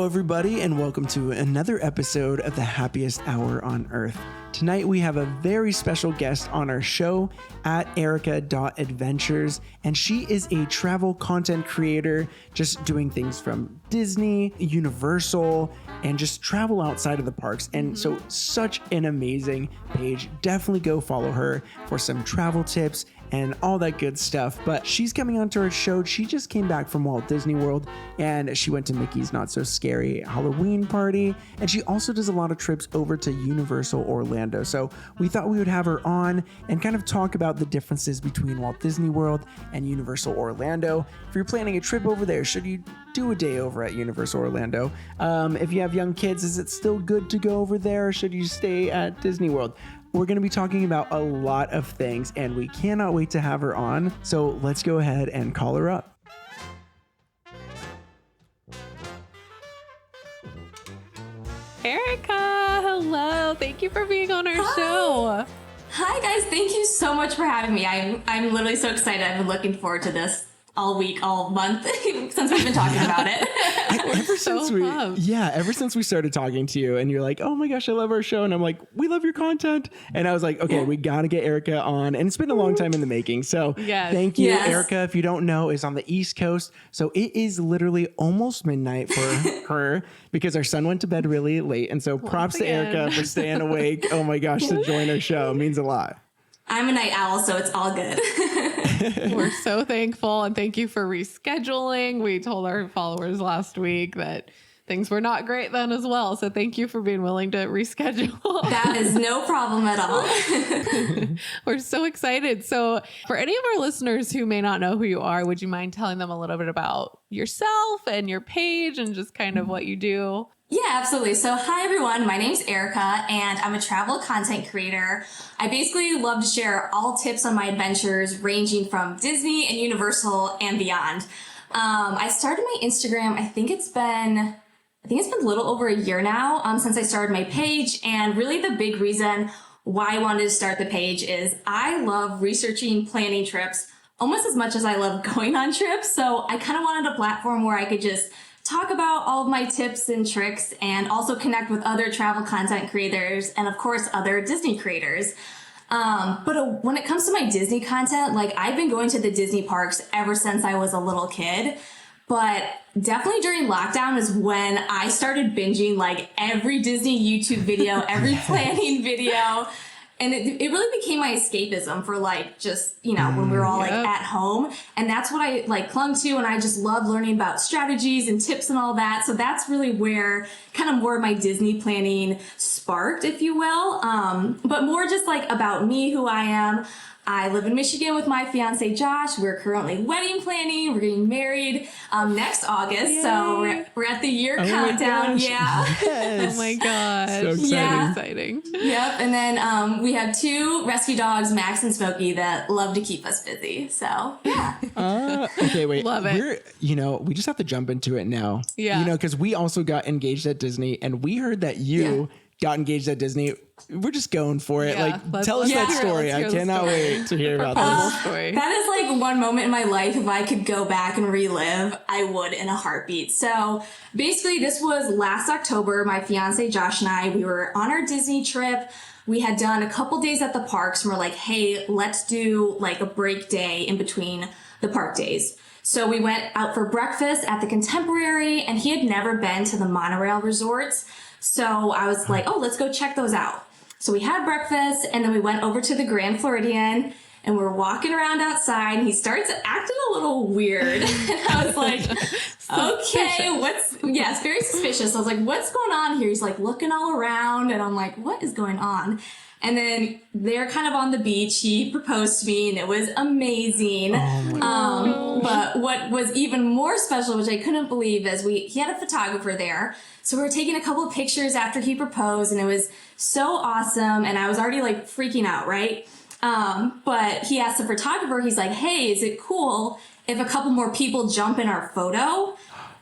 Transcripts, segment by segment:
Hello, everybody, and welcome to another episode of the happiest hour on earth. Tonight, we have a very special guest on our show at Ericka Adventures, and she is a travel content creator, just doing things from Disney, Universal, and just travel outside of the parks. And so such an amazing page. Definitely go follow her for some travel tips and all that good stuff. But she's coming onto our show. She just came back from Walt Disney World, and she went to Mickey's Not So Scary Halloween party. And she also does a lot of trips over to Universal Orlando. So we thought we would have her on and kind of talk about the differences between Walt Disney World and Universal Orlando. If you're planning a trip over there, should you do a day over at Universal Orlando? If you have young kids, is it still good to go over there, or should you stay at Disney World? We're going to be talking about a lot of things, and we cannot wait to have her on. So let's go ahead and call her up. Ericka, hello. Thank you for being on our show. Hi, guys. Thank you so much for having me. I'm literally so excited. I've been looking forward to this all week, all month since we've been talking about it. Ever since we started talking to you, and you're like, oh my gosh, I love our show. And I'm like, we love your content. And I was like, okay, we got to get Ericka on. And it's been a long time in the making. So thank you. Ericka, if you don't know, is on the East Coast. So it is literally almost midnight for her because our son went to bed really late. And so props to Ericka for staying awake. Oh my gosh, to join our show. It means a lot. I'm a night owl, so it's all good. We're so thankful, and thank you for rescheduling. We told our followers last week that things were not great then as well. So thank you for being willing to reschedule. That is no problem at all. We're so excited. So for any of our listeners who may not know who you are, would you mind telling them a little bit about yourself and your page and just kind of what you do? Yeah, absolutely. So hi, everyone. My name's Ericka, and I'm a travel content creator. I basically love to share all tips on my adventures ranging from Disney and Universal and beyond. I started my Instagram, I think it's been a little over a year now since I started my page. And really the big reason why I wanted to start the page is I love researching, planning trips almost as much as I love going on trips. So I kind of wanted a platform where I could just talk about all of my tips and tricks and also connect with other travel content creators and of course other Disney creators. But when it comes to my Disney content, like I've been going to the Disney parks ever since I was a little kid. But definitely during lockdown is when I started binging like every Disney YouTube video, every planning video. And it really became my escapism for like just, when we were all like at home. And that's what I like clung to. And I just love learning about strategies and tips and all that. So that's really where kind of more of my Disney planning sparked, if you will. But more just like about me, who I am. I live in Michigan with my fiance, Josh. We're currently wedding planning. We're getting married next August. Yay. So we're at the year countdown. Yeah. Yes. Oh my gosh. So exciting. Yeah. Exciting. Yep. And then we have two rescue dogs, Max and Smokey, that love to keep us busy. So yeah. Okay, wait. Love it. We just have to jump into it now. Yeah. Because we also got engaged at Disney, and we heard that you got engaged at Disney. We're just going for it. Yeah, tell us that story. I cannot wait to hear about this. Story. That is like one moment in my life. If I could go back and relive, I would in a heartbeat. So basically this was last October. My fiance, Josh, and I, we were on our Disney trip. We had done a couple days at the parks and we're like, hey, let's do like a break day in between the park days. So we went out for breakfast at the Contemporary, and he had never been to the monorail resorts. So I was like, oh, let's go check those out. So we had breakfast, and then we went over to the Grand Floridian, and we're walking around outside, and he starts acting a little weird. And I was like, okay, it's very suspicious. I was like, what's going on here? He's like looking all around, and I'm like, what is going on? And then they're kind of on the beach. He proposed to me, and it was amazing. But what was even more special, which I couldn't believe, is he had a photographer there. So we were taking a couple of pictures after he proposed, and it was so awesome. And I was already like freaking out, right? But he asked the photographer, he's like, hey, is it cool if a couple more people jump in our photo?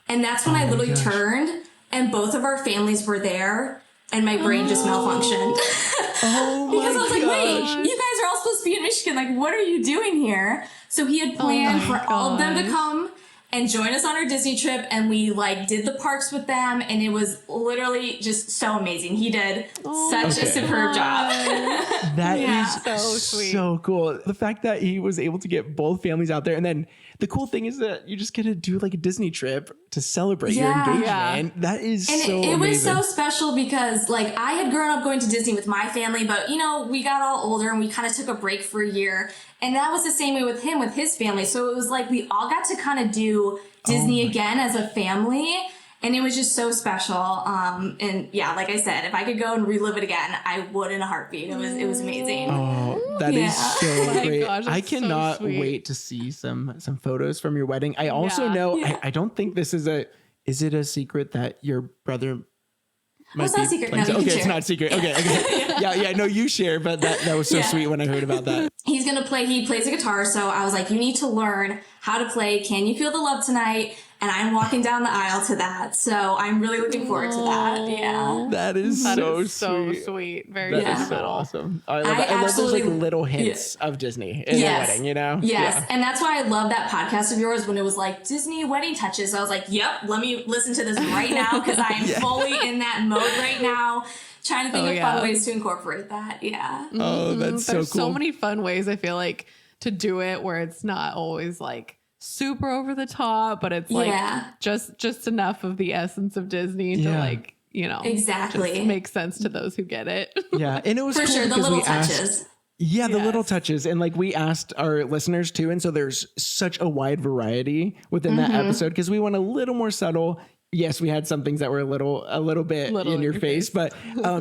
And that's when I literally turned, and both of our families were there. And my brain just malfunctioned. Because I was like, wait, you guys are all supposed to be in Michigan. Like, what are you doing here? So he had planned for all of them to come and join us on our Disney trip. And we like did the parks with them. And it was literally just so amazing. He did such a superb job. That is So sweet. so cool. The fact that he was able to get both families out there. And then the cool thing is that you just get to do like a Disney trip to celebrate your engagement. Yeah. That is And so it was amazing. so special because like I had grown up going to Disney with my family, but you know, we got all older and we kind of took a break for a year. And that was the same way with him, with his family. So it was like we all got to kind of do Disney again as a family. And it was just so special. And yeah, like I said, if I could go and relive it again, I would in a heartbeat. It was amazing. Oh, that is so my great. gosh, I that's so cannot sweet. wait to see some photos from your wedding. I also know, I don't think this is is it a secret that your brother might it's not a secret. planning No, to- you can okay, it's share. not a secret. Okay. Yeah, no, you share, but that was so sweet when I heard about that. He's going to play, he plays the guitar. So I was like, you need to learn how to play Can You Feel the Love Tonight? And I'm walking down the aisle to that. So I'm really looking forward to that. Yeah. That is so so sweet. sweet. Very That is so sentimental. awesome. I love I that. I love those like absolutely- little hints of Disney in Yes. the wedding, you know? Yes. Yeah. And that's why I love that podcast of yours when it was like Disney wedding touches. I was like, yep, let me listen to this right now because I am fully in that mode right now, trying to think of fun ways to incorporate that. Yeah. Oh, that's so cool. There's so many fun ways I feel like to do it where it's not always like super over the top, but it's like just enough of the essence of Disney to like, you know, Exactly. just make sense to those who get it. Yeah. And it was For cool sure. The because little we asked, touches. yeah, the little Yes. touches. And like we asked our listeners too. And so there's such a wide variety within that episode because we went a little more subtle. Yes, we had some things that were a little bit in your face, but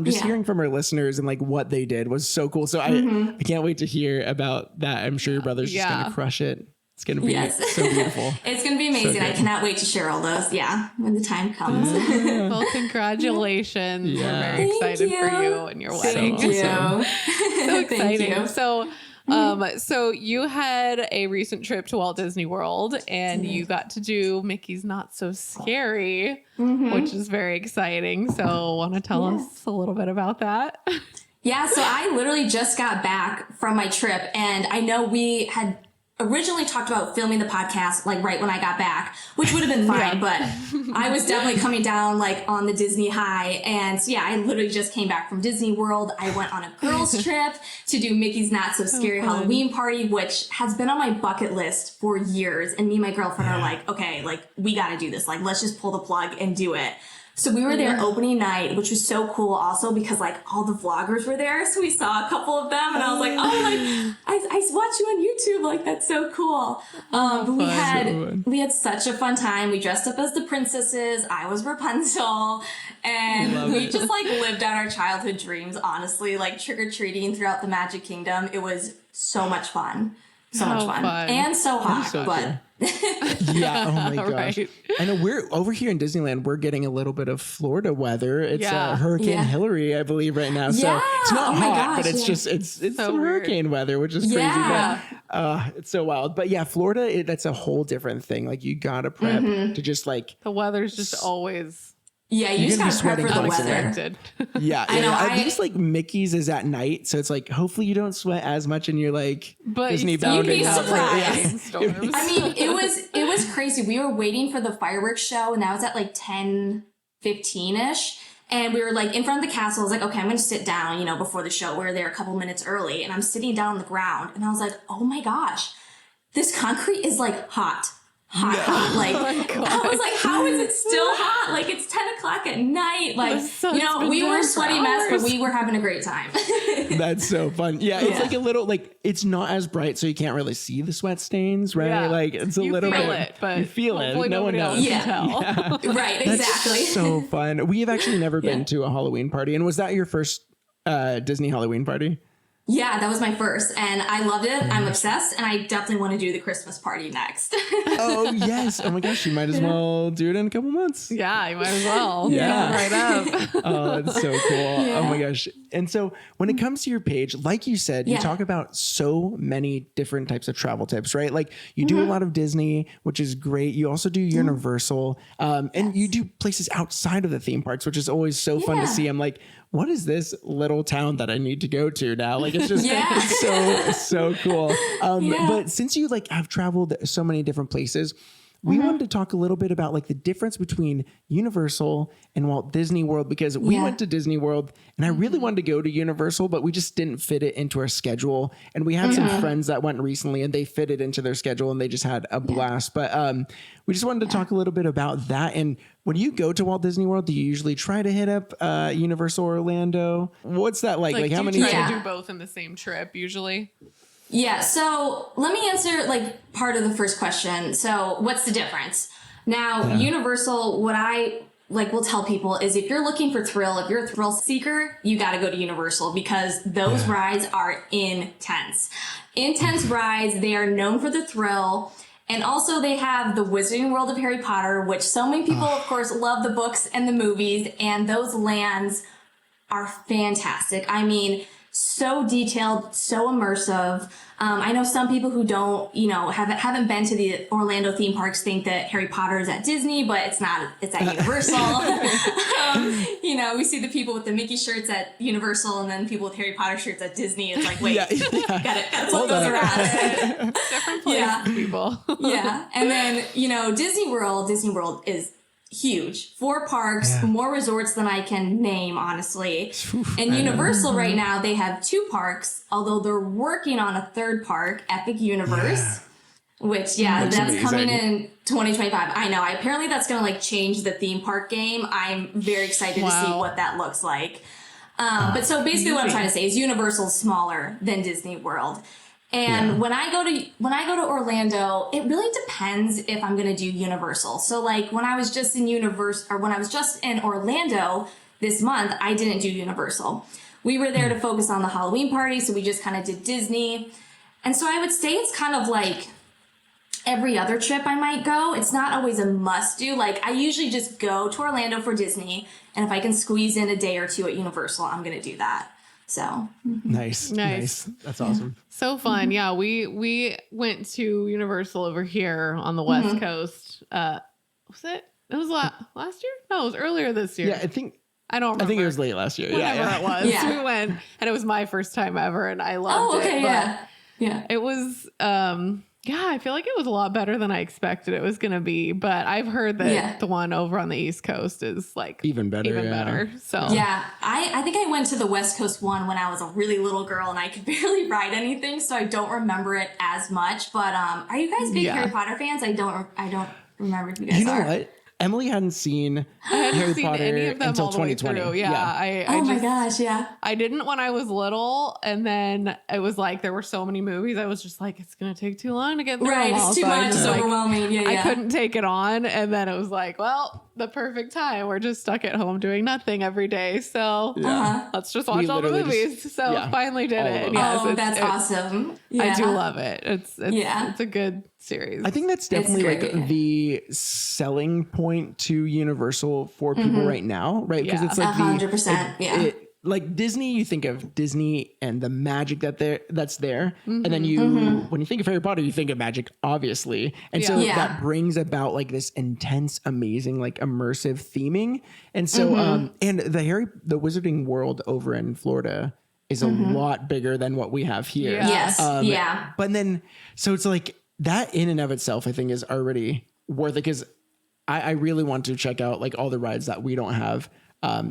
just hearing from our listeners and like what they did was so cool. So I can't wait to hear about that. I'm sure your brother's just going to crush it. It's going to be so beautiful. It's going to be amazing. I cannot wait to share all those. Yeah. When the time comes. Well, congratulations. Yeah. We're very excited for you and your wedding. Thank you. So exciting. you. So you had a recent trip to Walt Disney World and you got to do Mickey's Not So Scary, which is very exciting. So want to tell us a little bit about that? Yeah, so I literally just got back from my trip and I know we had originally talked about filming the podcast like right when I got back, which would have been fine, but I was definitely coming down like on the Disney high. And so, yeah, I literally just came back from Disney World. I went on a girls trip to do Mickey's Not So Scary Halloween party, which has been on my bucket list for years. And me and my girlfriend are like, okay, like we got to do this. Like, let's just pull the plug and do it. So we were there opening night, which was so cool also because like all the vloggers were there. So we saw a couple of them and I was like, oh, like I watch you on YouTube. Like, that's so cool. But we had such a fun time. We dressed up as the princesses. I was Rapunzel and we just like lived out our childhood dreams, honestly, like trick-or-treating throughout the Magic Kingdom. It was so much fun. So much fun. And so hot, so but yeah. Oh my gosh. Right. I know we're over here in Disneyland. We're getting a little bit of Florida weather. It's Hurricane Hillary, I believe, right now. So it's not hot, but it's just it's So some weird. hurricane weather, which is crazy. But it's so wild. But yeah, Florida, that's a whole different thing. Like you gotta prep to just like The weather's just always yeah, you just gonna gotta be prep for sweating the constantly. weather. yeah. I know, At I- least like Mickey's is at night, so it's like hopefully you don't sweat as much and you're like But Disney you still bound. You'd be and stuff. surprised. storms. I mean, it was crazy. We were waiting for the fireworks show, and that was at like 10:15ish. And we were like in front of the castle. I was like, okay, I'm going to sit down, before the show. We were there a couple minutes early, and I'm sitting down on the ground, and I was like, oh my gosh, this concrete is like hot. Like, I was like, how is it still hot? Like, it's 10 o'clock at night. Like, we were a sweaty mess, but we were having a great time. That's so fun. Yeah, it's like a little like it's not as bright, so you can't really see the sweat stains, right? Yeah. Like it's a You little feel bit. it, but you feel it. hopefully No one nobody knows. else can tell. Right, That's exactly. so fun. We have actually never been to a Halloween party, and was that your first Disney Halloween party? Yeah, that was my first, and I loved it. I'm obsessed, and I definitely want to do the Christmas party next. Oh yes! Oh my gosh, you might as well do it in a couple months. Yeah, you might as well. Yeah. Right up. Oh, that's so cool. Oh my gosh. And so when it comes to your page, like you said, you talk about so many different types of travel tips, right? Like you do a lot of Disney, which is great. You also do Universal, and you do places outside of the theme parks, which is always so fun to see. I'm like, what is this little town that I need to go to now? Like, it's just it's so cool. But since you like have traveled so many different places, we wanted to talk a little bit about like the difference between Universal and Walt Disney World, because we went to Disney World and I really wanted to go to Universal, but we just didn't fit it into our schedule. And we had some friends that went recently and they fit it into their schedule and they just had a blast. But we just wanted to talk a little bit about that. And when you go to Walt Disney World, do you usually try to hit up Universal Orlando? What's that like? Like how many? Try to do both in the same trip usually? Yeah, so let me answer like part of the first question. So what's the difference? Now, Universal, what I like will tell people is if you're looking for thrill, if you're a thrill seeker, you got to go to Universal because those rides are intense. Intense rides, they are known for the thrill. And also they have the Wizarding World of Harry Potter, which so many people, of course, love the books and the movies, and those lands are fantastic. I mean, so detailed, so immersive. I know some people who don't, haven't been to the Orlando theme parks think that Harry Potter is at Disney, but it's not. It's at Universal. We see the people with the Mickey shirts at Universal, and then people with Harry Potter shirts at Disney. It's like, wait, gotta flip those around. Different place, people. Yeah, and then Disney World is huge. 4 parks, more resorts than I can name, honestly. And Universal right now, they have 2 parks, although they're working on a 3rd park, Epic Universe, which, that's coming in 2025. I know. Apparently that's going to like change the theme park game. I'm very excited to see what that looks like. But so basically what I'm trying to say is Universal's smaller than Disney World. And when I go to Orlando, it really depends if I'm going to do Universal. So like when I was just in Orlando this month, I didn't do Universal. We were there to focus on the Halloween party, so we just kind of did Disney. And so I would say it's kind of like every other trip I might go. It's not always a must do. Like I usually just go to Orlando for Disney, and if I can squeeze in a day or 2 at Universal, I'm going to do that. So nice. That's awesome. So fun. Yeah, we went to Universal over here on the West Coast. Was it? It was last year? No, it was earlier this year. Yeah, I don't remember. I think it was late last year. Whatever it was. Yeah. We went, and it was my first time ever, and I loved it. Yeah. It was I feel like it was a lot better than I expected it was going to be, but I've heard that the one over on the East Coast is like even better. So I think I went to the West Coast one when I was a really little girl and I could barely ride anything, so I don't remember it as much. But are you guys big Harry Potter fans? I don't remember if you guys are. You know what? Emily hadn't seen Harry Potter any of them until all the way 2020. through. Yeah. My gosh, yeah. I didn't when I was little, and then it was like there were so many movies. I was just like, it's gonna take too long to get through them all. It's too much. It's overwhelming. Yeah. I couldn't take it on, and then it was like, well, the perfect time. We're just stuck at home doing nothing every day, so let's just watch all the movies. Finally did it. Yes, that's awesome. Yeah. I do love it. It's a good series. I think that's definitely like the selling point to Universal for people right now, right? Because it's like 100%. Like Disney, you think of Disney and the magic that's there, and then when you think of Harry Potter, you think of magic, obviously, and so that brings about like this intense, amazing, like immersive theming, and so and the Wizarding World over in Florida is a lot bigger than what we have here. Yes, but then so it's like that in and of itself, I think, is already worth it because I really want to check out like all the rides that we don't have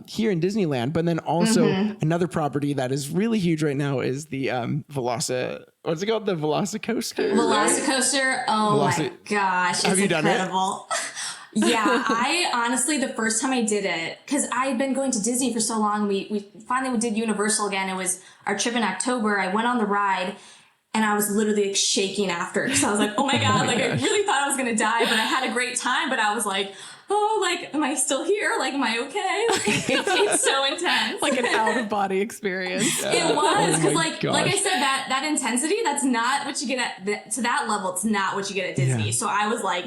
here in Disneyland. But then also another property that is really huge right now is the what's it called? The Velocicoaster. Velocicoaster. Oh my gosh. Have you done it? Yeah, I honestly, the first time I did it, because I had been going to Disney for so long, we finally did Universal again. It was our trip in October. I went on the ride. And I was literally like shaking after because I was like, oh my God, like I really thought I was going to die, but I had a great time. But I was like, oh, like, am I still here? Like, am I okay? Like, it's so intense. Like an out of body experience. It was because like I said, that intensity, that's not what you get to that level. It's not what you get at Disney. So I was like,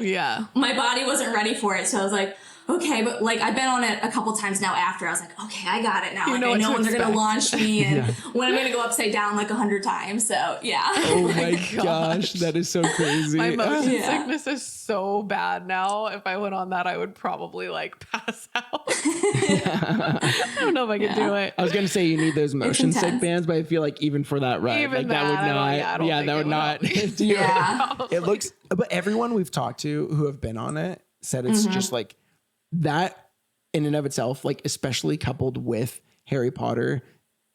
my body wasn't ready for it. So I was like, okay, but like I've been on it a couple times now after. I was like, okay, I got it now. Like I know when they're going to launch me and when I'm going to go upside down like 100 times. So yeah. Oh my gosh, that is so crazy. My motion sickness is so bad now. If I went on that, I would probably like pass out. I don't know if I could do it. I was going to say you need those motion sick bands, but I feel like even for that ride, Even like that would not, that would not do it. It looks, but everyone we've talked to who have been on it said it's just like that in and of itself, like especially coupled with Harry Potter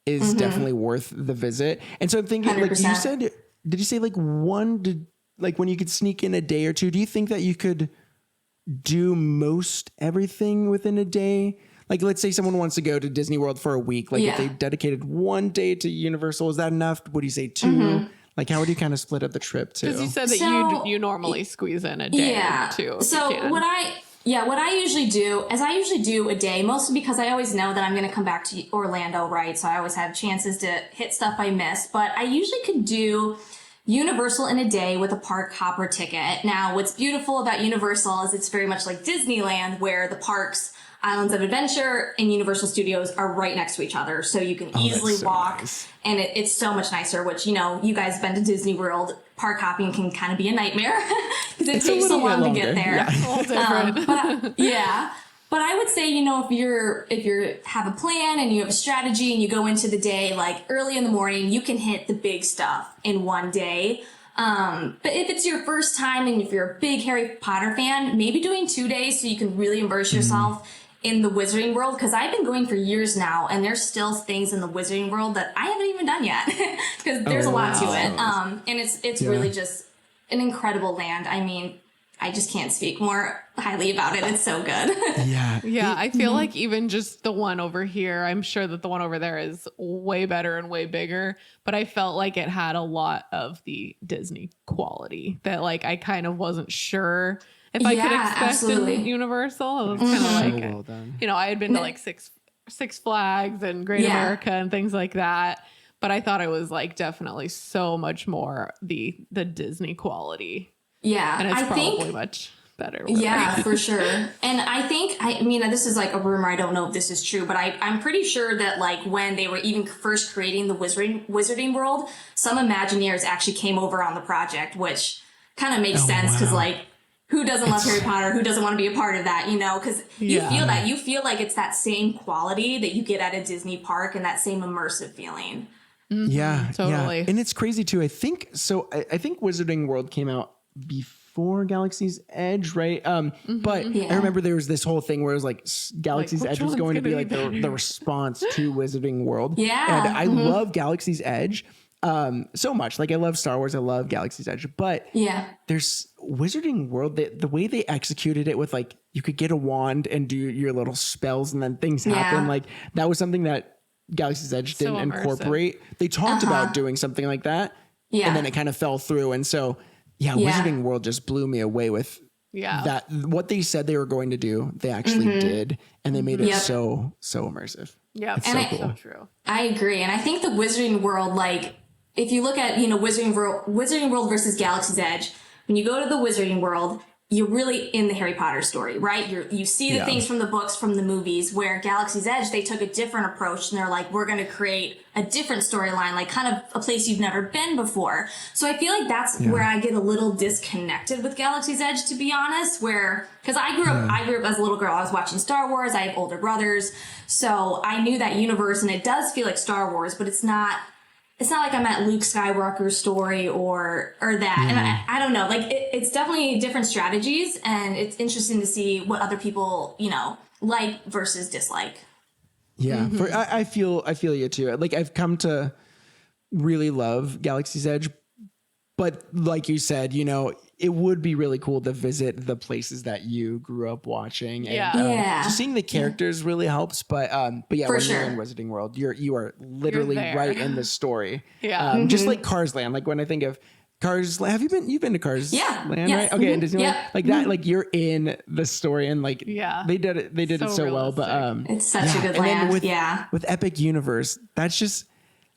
is definitely worth the visit. And so I'm thinking 100%. Like you said, did you say like like when you could sneak in a day or two, do you think that you could do most everything within a day? Like, let's say someone wants to go to Disney World for a week. Like if they dedicated one day to Universal, is that enough? Would you say two? Like, how would you kind of split up the trip too? Because you said that you normally squeeze in a day or two. So what I usually do is I usually do a day, mostly because I always know that I'm going to come back to Orlando, right? So I always have chances to hit stuff I missed. But I usually could do Universal in a day with a park hopper ticket. Now, what's beautiful about Universal is it's very much like Disneyland, where the parks, Islands of Adventure, and Universal Studios are right next to each other. So you can easily walk, and it's so much nicer, which, you know, you guys have been to Disney World. Park hopping can kind of be a nightmare because it takes so long to get there. Yeah. It's a little different. But I would say, you know, if you have a plan and you have a strategy and you go into the day like early in the morning, you can hit the big stuff in one day. But if it's your first time and if you're a big Harry Potter fan, maybe doing 2 days so you can really immerse yourself in the Wizarding World, because I've been going for years now and there's still things in the Wizarding World that I haven't even done yet because there's a lot to it. And it's really just an incredible land. I mean, I just can't speak more highly about it. It's so good. Yeah. I feel like even just the one over here, I'm sure that the one over there is way better and way bigger, but I felt like it had a lot of the Disney quality that like I kind of wasn't sure if I could expect in Universal. It was kind of like, you know, I had been to like Six Flags and Great America and things like that, but I thought it was like definitely so much more the Disney quality. Yeah, and it's probably much better. Yeah, for sure. And I mean, this is like a rumor. I don't know if this is true, but I'm pretty sure that like when they were even first creating the Wizarding World, some Imagineers actually came over on the project, which kind of makes sense because like, who doesn't love Harry Potter? Who doesn't want to be a part of that? You know, because you feel that. You feel like it's that same quality that you get at a Disney park and that same immersive feeling. Yeah, totally. Yeah. And it's crazy too. I think Wizarding World came out before Galaxy's Edge, right? But I remember there was this whole thing where it was like Galaxy's Edge was going to be like the response to Wizarding World. Yeah. And I love Galaxy's Edge so much. Like I love Star Wars, I love Galaxy's Edge, but there's Wizarding World, the way they executed it with like you could get a wand and do your little spells and then things happen. Like that was something that Galaxy's Edge didn't incorporate. They talked about doing something like that. Yeah. And then it kind of fell through. And so Wizarding World just blew me away with that. What they said they were going to do, they actually did, and they made it so immersive. Yeah, it's and so cool. So true. I agree, and I think the Wizarding World, like if you look at Wizarding World versus Galaxy's Edge, when you go to the Wizarding World, you're really in the Harry Potter story, right? You see the things from the books, from the movies, where Galaxy's Edge, they took a different approach and they're like, we're going to create a different storyline, like kind of a place you've never been before. So I feel like that's where I get a little disconnected with Galaxy's Edge, to be honest, because I grew up as a little girl. I was watching Star Wars. I have older brothers. So I knew that universe, and it does feel like Star Wars, but it's not like I'm at Luke Skywalker's story or that. And I don't know, like it's definitely different strategies, and it's interesting to see what other people, like versus dislike. Yeah. I feel you too. Like I've come to really love Galaxy's Edge, but like you said, it would be really cool to visit the places that you grew up watching. And, just seeing the characters really helps. But when you're in Wizarding World, you are literally right in the story. Yeah. Just like Cars Land. Like when I think of Cars, you've been to Cars Land, right? Okay. And Disneyland, like that, like you're in the story, and like, they did it so well, but, it's such a good land. With Epic Universe, I'm just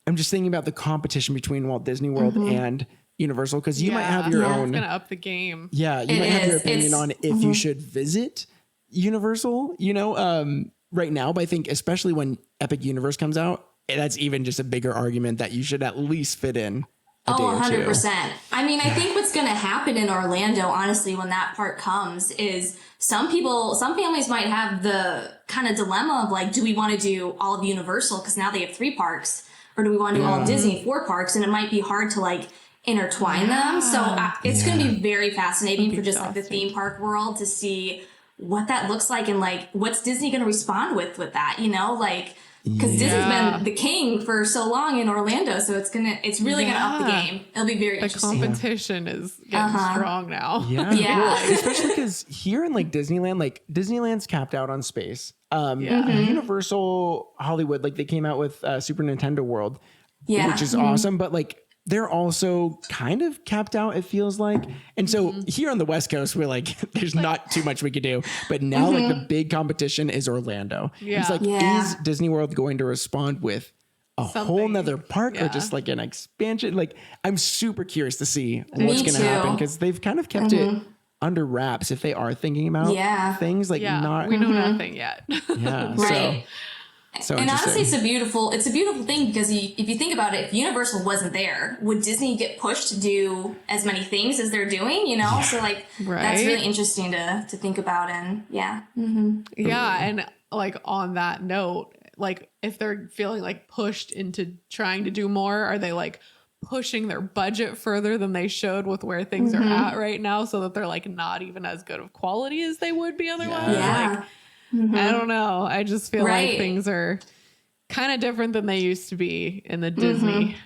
thinking about the competition between Walt Disney World and Universal, because you might have your own. It's gonna up the game. Yeah, you might have your opinion on if you should visit Universal, right now. But I think especially when Epic Universe comes out, that's even just a bigger argument that you should at least fit in a day or two. 100%. I mean, I think what's going to happen in Orlando, honestly, when that part comes is some families might have the kind of dilemma of like, do we want to do all of Universal because now they have 3 parks, or do we want to do all of Disney 4 parks? And it might be hard to like intertwine them. So it's going to be very fascinating for just like the theme park world to see what that looks like and like what's Disney going to respond with that, you know, like because Disney's been the king for so long in Orlando, so it's really gonna up the game. It'll be very interesting. The competition is getting strong now. Yeah. Well, especially because here in like Disneyland, like Disneyland's capped out on space. Universal Hollywood, like they came out with Super Nintendo World, which is awesome, but like they're also kind of capped out, it feels like. And so here on the West Coast, we're like, there's not too much we could do. But now like the big competition is Orlando. Yeah. It's like, is Disney World going to respond with a whole nother park or just like an expansion? Like, I'm super curious to see what's going to happen because they've kind of kept it under wraps if they are thinking about things like not. We know nothing yet. Right. So and honestly, it's a beautiful thing because if you think about it, if Universal wasn't there, would Disney get pushed to do as many things as they're doing? You know, so like that's really interesting to think about. And and like on that note, like if they're feeling like pushed into trying to do more, are they like pushing their budget further than they should with where things are at right now, so that they're like not even as good of quality as they would be otherwise? Like, I don't know. I just feel like things are kind of different than they used to be in the Disney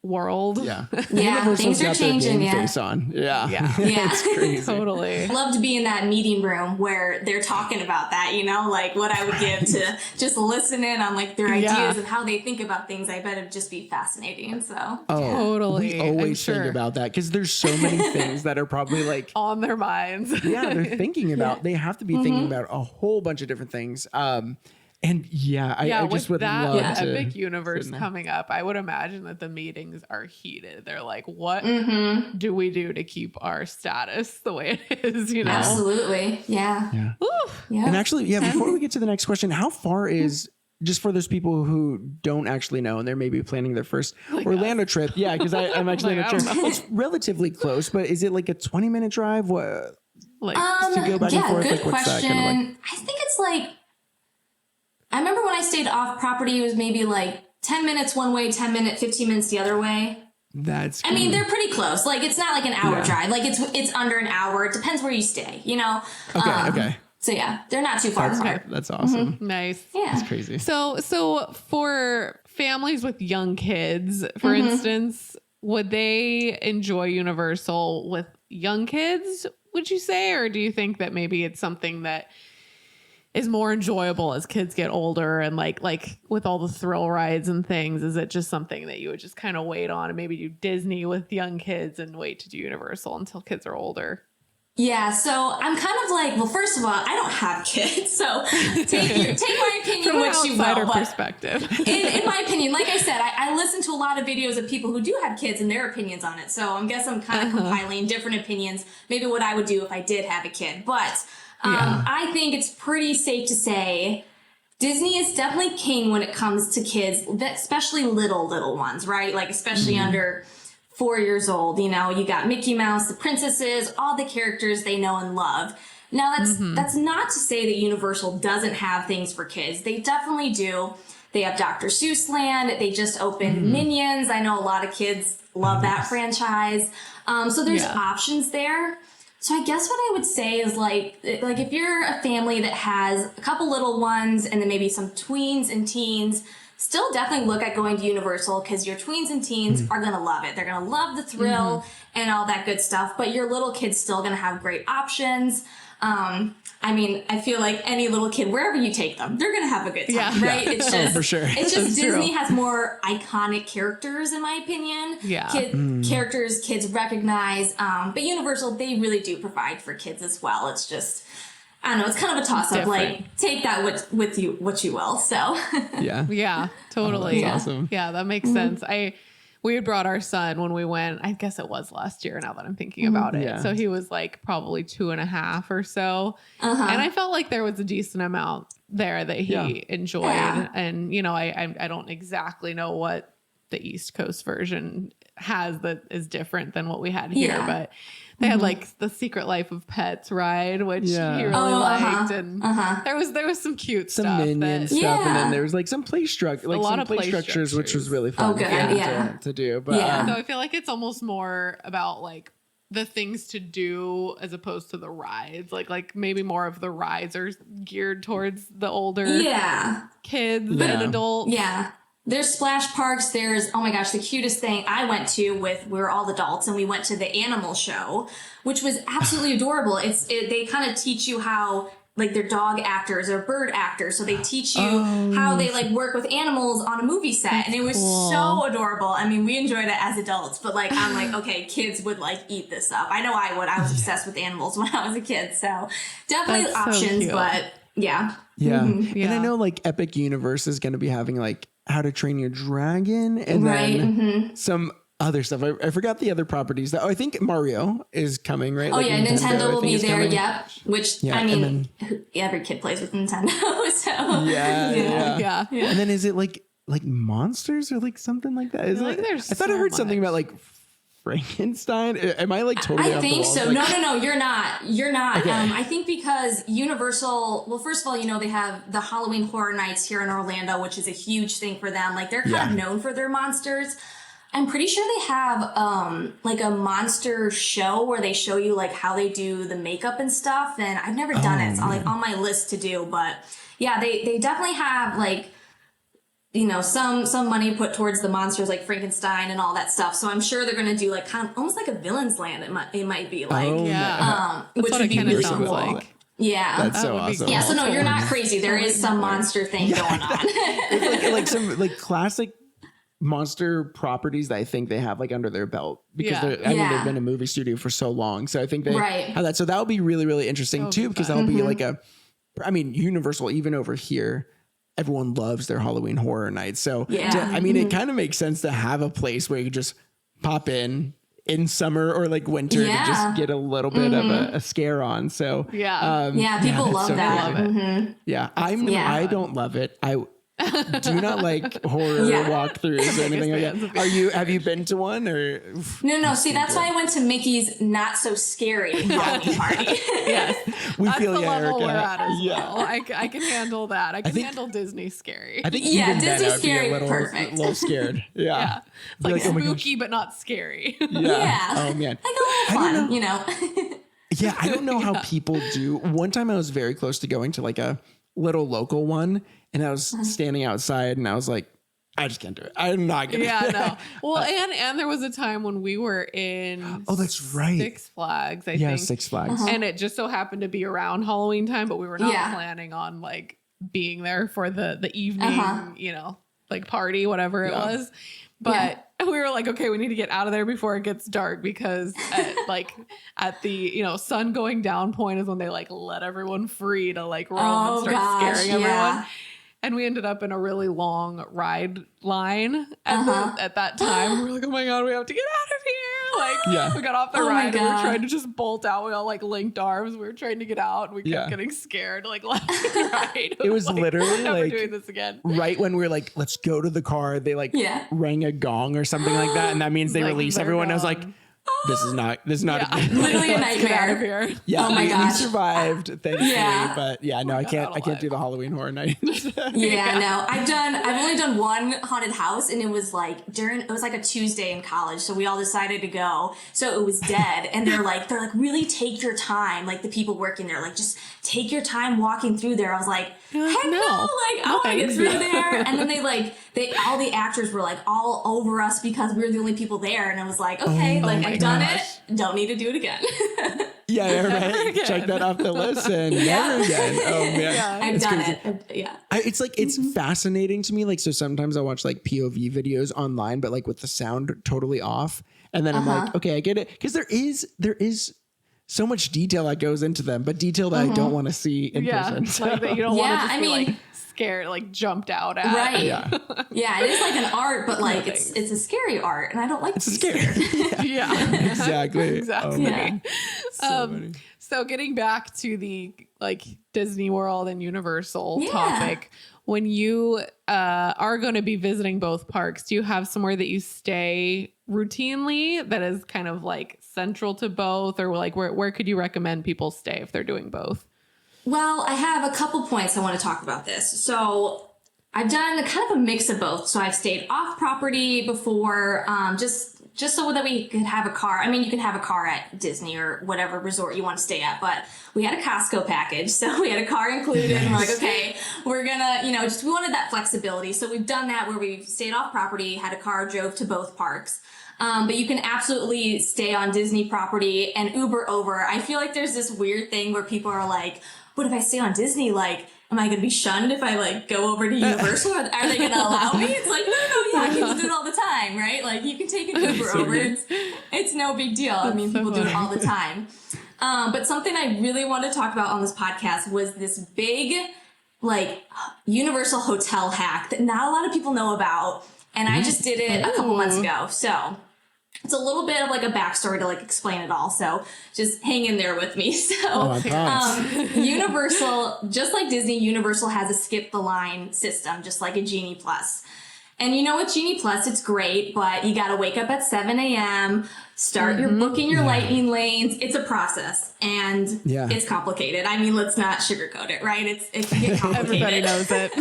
world. Things are changing. Face on. It's crazy. Totally. I love to be in that meeting room where they're talking about that, you know, like what I would give to just listen in on like their ideas and how they think about things. I bet it'd just be fascinating. So totally. We always think about that because there's so many things that are probably like on their minds. They're thinking about. They have to be thinking about a whole bunch of different things. And I just would love to. Epic Universe coming up, I would imagine that the meetings are heated. They're like, what do we do to keep our status the way it is, you know? Absolutely. Yeah. And actually, before we get to the next question, how far is, just for those people who don't actually know and they're maybe planning their first Orlando trip? Yeah, because I'm actually not sure. It's relatively close, but is it like a 20-minute drive? What, like to go back and forth? Good like, what's question. that kind of like? I think it's like, I remember when I stayed off property, it was maybe like 10 minutes one way, 15 minutes the other way. I mean, they're pretty close. Like, it's not like an hour drive. Like, it's under an hour. It depends where you stay, you know? Okay. So, yeah, they're not too far apart. That's awesome. Nice. Yeah. That's crazy. So for families with young kids, for instance, would they enjoy Universal with young kids, would you say? Or do you think that maybe it's something that is more enjoyable as kids get older and like with all the thrill rides and things? Is it just something that you would just kind of wait on and maybe do Disney with young kids and wait to do Universal until kids are older? Yeah, so I'm kind of like, well, first of all, I don't have kids, so take my opinion From what you will. From an outsider perspective. in my opinion, like I said, I listen to a lot of videos of people who do have kids and their opinions on it. So I guess I'm kind of compiling different opinions, maybe what I would do if I did have a kid. But I think it's pretty safe to say Disney is definitely king when it comes to kids, especially little ones, right? Like especially under 4 years old. You know, you got Mickey Mouse, the princesses, all the characters they know and love. Now that's not to say that Universal doesn't have things for kids. They definitely do. They have Dr. Seuss Land. They just opened Minions. I know a lot of kids love that franchise. So there's options there. So I guess what I would say is like if you're a family that has a couple little ones and then maybe some tweens and teens, still definitely look at going to Universal because your tweens and teens are going to love it. They're going to love the thrill and all that good stuff, but your little kid's still going to have great options. I mean, I feel like any little kid, wherever you take them, they're going to have a good time, right? It's just, for sure. It's just Disney has more iconic characters, in my opinion. Characters kids recognize. But Universal, they really do provide for kids as well. It's just, I don't know, it's kind of a toss up. Like, take that with you, what you will. So, yeah, totally. That's awesome. Yeah, that makes sense. We had brought our son when we went, I guess it was last year now that I'm thinking about it. Yeah. So he was like probably 2.5 or so. And I felt like there was a decent amount there that he enjoyed. And, you know, I don't exactly know what the East Coast version has that is different than what we had here. Yeah. But they had like the Secret Life of Pets ride, which he really liked, and there was some cute some stuff, minion stuff, and then there was like some play structure, like some play structures, which was really fun to do. But so I feel like it's almost more about like the things to do as opposed to the rides. Like maybe more of the rides are geared towards the older kids and adults. Yeah. There's splash parks. There's, oh my gosh, the cutest thing I went to we were all adults, and we went to the animal show, which was absolutely adorable. They kind of teach you how, like, they're dog actors or bird actors. So they teach you how they like work with animals on a movie set. And it was so adorable. I mean, we enjoyed it as adults, but like, I'm like, okay, kids would like eat this stuff. I know I would. I was obsessed with animals when I was a kid. So definitely options, but yeah. Yeah. And I know like Epic Universe is going to be having like How to Train Your Dragon, and then some other stuff. I forgot the other properties. I think Mario is coming, right? Oh, like yeah, Nintendo will be there, coming. yep. Which, I mean, every kid plays with Nintendo, so. Yeah. And then is it like monsters or like something like that? Is it? I thought I heard something about like Frankenstein. Am I like totally I think so. Like, no, you're not. Okay. I think because Universal, well, first of all, they have the Halloween Horror Nights here in Orlando, which is a huge thing for them. Like, they're kind of known for their monsters. I'm pretty sure they have like a monster show where they show you like how they do the makeup and stuff, and I've never done it. It's like on my list to do, but yeah, they definitely have like some money put towards the monsters like Frankenstein and all that stuff. So I'm sure they're gonna do like kind of almost like a villain's land. It might be like which would be really cool. Like. Yeah, that's so awesome. Yeah, so no, you're not crazy. There is some monster thing going on. It's like some like classic monster properties that I think they have like under their belt, because I mean they've been a movie studio for so long, so I think they have that. So that would be really, really interesting too, because that'll be like Universal, even over here, everyone loves their Halloween Horror Nights. So I mean it kind of makes sense to have a place where you just pop in summer or like winter to just get a little bit of a scare on. So people love that. I don't love it. I do not like horror walkthroughs or anything like that. Have you been to one or? No. See, that's why I went to Mickey's Not So Scary Halloween party. We that's feel the level Ericka. We're at as well. I can handle that. I can handle Disney scary. I think even Disney scary, a little scared. Yeah. It's like spooky, but not scary. Oh man. Like a little fun, Yeah, I don't know how people do. One time I was very close to going to like a little local one, and I was standing outside and I was like, I just can't do it. I'm not gonna. No. Well, and there was a time when we were in that's right, Six Flags, I think. Six Flags. And it just so happened to be around Halloween time, but we were not planning on like being there for the evening, like party, whatever it was. But we were like, okay, we need to get out of there before it gets dark, because at the sun going down point is when they like let everyone free to like roam and start scaring everyone. And we ended up in a really long ride line at that time. We were like, oh my God, we have to get out of here. Like, we got off the ride and we were trying to just bolt out. We all like linked arms. We were trying to get out, and we kept getting scared, like left and right. It was like, literally like doing this again. Right when we were like, let's go to the car, they like rang a gong or something like that. And that means they release everyone. I was like, this is not a good literally a nightmare. Get out of here. Yeah, oh my gosh. We survived, thankfully. But I can't do the Halloween Horror Night. No. I've only done one haunted house, and it was like it was like a Tuesday in college, so we all decided to go. So it was dead, and they're like really take your time, like the people working there, like just take your time walking through there. I was like, heck no, like I want to get through there. And then they all the actors were like all over us because we were the only people there, and I was like, okay, I've done it, don't need to do it again. Right. Check that off the list and never again. Oh man, I've done it. It's like it's fascinating to me. Like, so sometimes I'll watch like POV videos online, but like with the sound totally off, and then I'm like, okay, I get it, because there is so much detail that goes into them, but detail that I don't want to see in person. So. Like that you don't want to just be like scared, like jumped out at. Right. Yeah, it is like an art, but like it's a scary art, and I don't like to be scared. Exactly. Oh, so getting back to the like Disney World and Universal topic. When you are going to be visiting both parks, do you have somewhere that you stay routinely that is kind of like central to both, or like where could you recommend people stay if they're doing both? Well, I have a couple points I want to talk about this. So I've done kind of a mix of both. So I've stayed off property before, just so that we could have a car. I mean, you can have a car at Disney or whatever resort you want to stay at, but we had a Costco package. So we had a car included and we're like, okay, we're gonna, we wanted that flexibility. So we've done that where we've stayed off property, had a car, drove to both parks. But you can absolutely stay on Disney property and Uber over. I feel like there's this weird thing where people are like, but if I stay on Disney, like, am I going to be shunned if I like go over to Universal? Are they going to allow me? It's like, no, people do it all the time, right? Like you can take an Uber over. It's no big deal. I mean, people do it all the time. But something I really want to talk about on this podcast was this big, like Universal hotel hack that not a lot of people know about. And I just did it a couple months ago. So it's a little bit of like a backstory to like explain it all. So just hang in there with me. So Universal, just like Disney, Universal has a skip the line system, just like a Genie Plus. And with Genie Plus, it's great, but you got to wake up at 7 a.m., start your booking your lightning lanes. It's a process and it's complicated. I mean, let's not sugarcoat it, right? It can get complicated. Everybody knows it.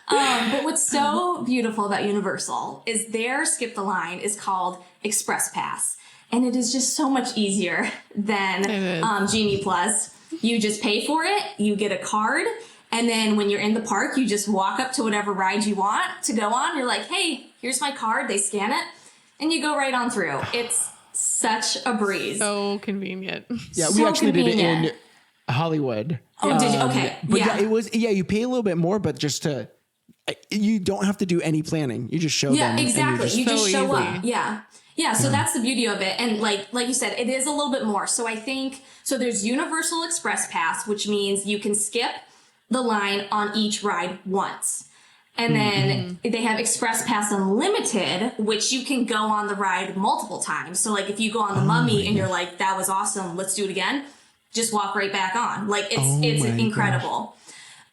But what's so beautiful about Universal is their skip the line is called Express Pass. And it is just so much easier than Genie Plus. You just pay for it. You get a card. And then when you're in the park, you just walk up to whatever ride you want to go on. You're like, hey, here's my card. They scan it and you go right on through. It's such a breeze. So convenient. Yeah, we actually did it in Hollywood. Oh, did you? Okay. But it was, you pay a little bit more, but you don't have to do any planning. You just show them. Yeah, exactly. You just show easy. up. Yeah. Yeah, so that's the beauty of it. And like you said, it is a little bit more. So I think, there's Universal Express Pass, which means you can skip the line on each ride once. And then they have Express Pass Unlimited, which you can go on the ride multiple times. So like if you go on the Mummy and you're like, that was awesome, let's do it again, just walk right back on. Like it's incredible.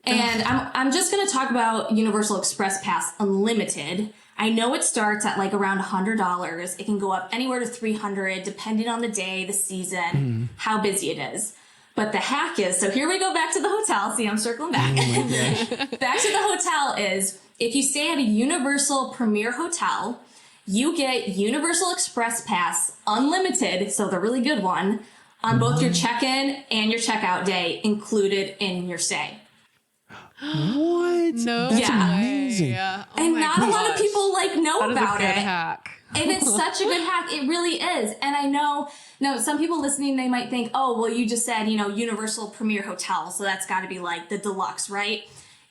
And I'm just going to talk about Universal Express Pass Unlimited. I know it starts at like around $100. It can go up anywhere to $300 depending on the day, the season, how busy it is. But the hack is, so here we go back to the hotel. See, I'm circling back. Back to the hotel is, if you stay at a Universal Premier Hotel, you get Universal Express Pass Unlimited, so the really good one, on both your check-in and your checkout day included in your stay. What? No. That's amazing. Yeah. Oh and not a lot of people know that about is a good it. Hack. And it's such a good hack. It really is. And I know, some people listening, they might think, oh, well, you just said, Universal Premier Hotel. So that's got to be like the deluxe, right?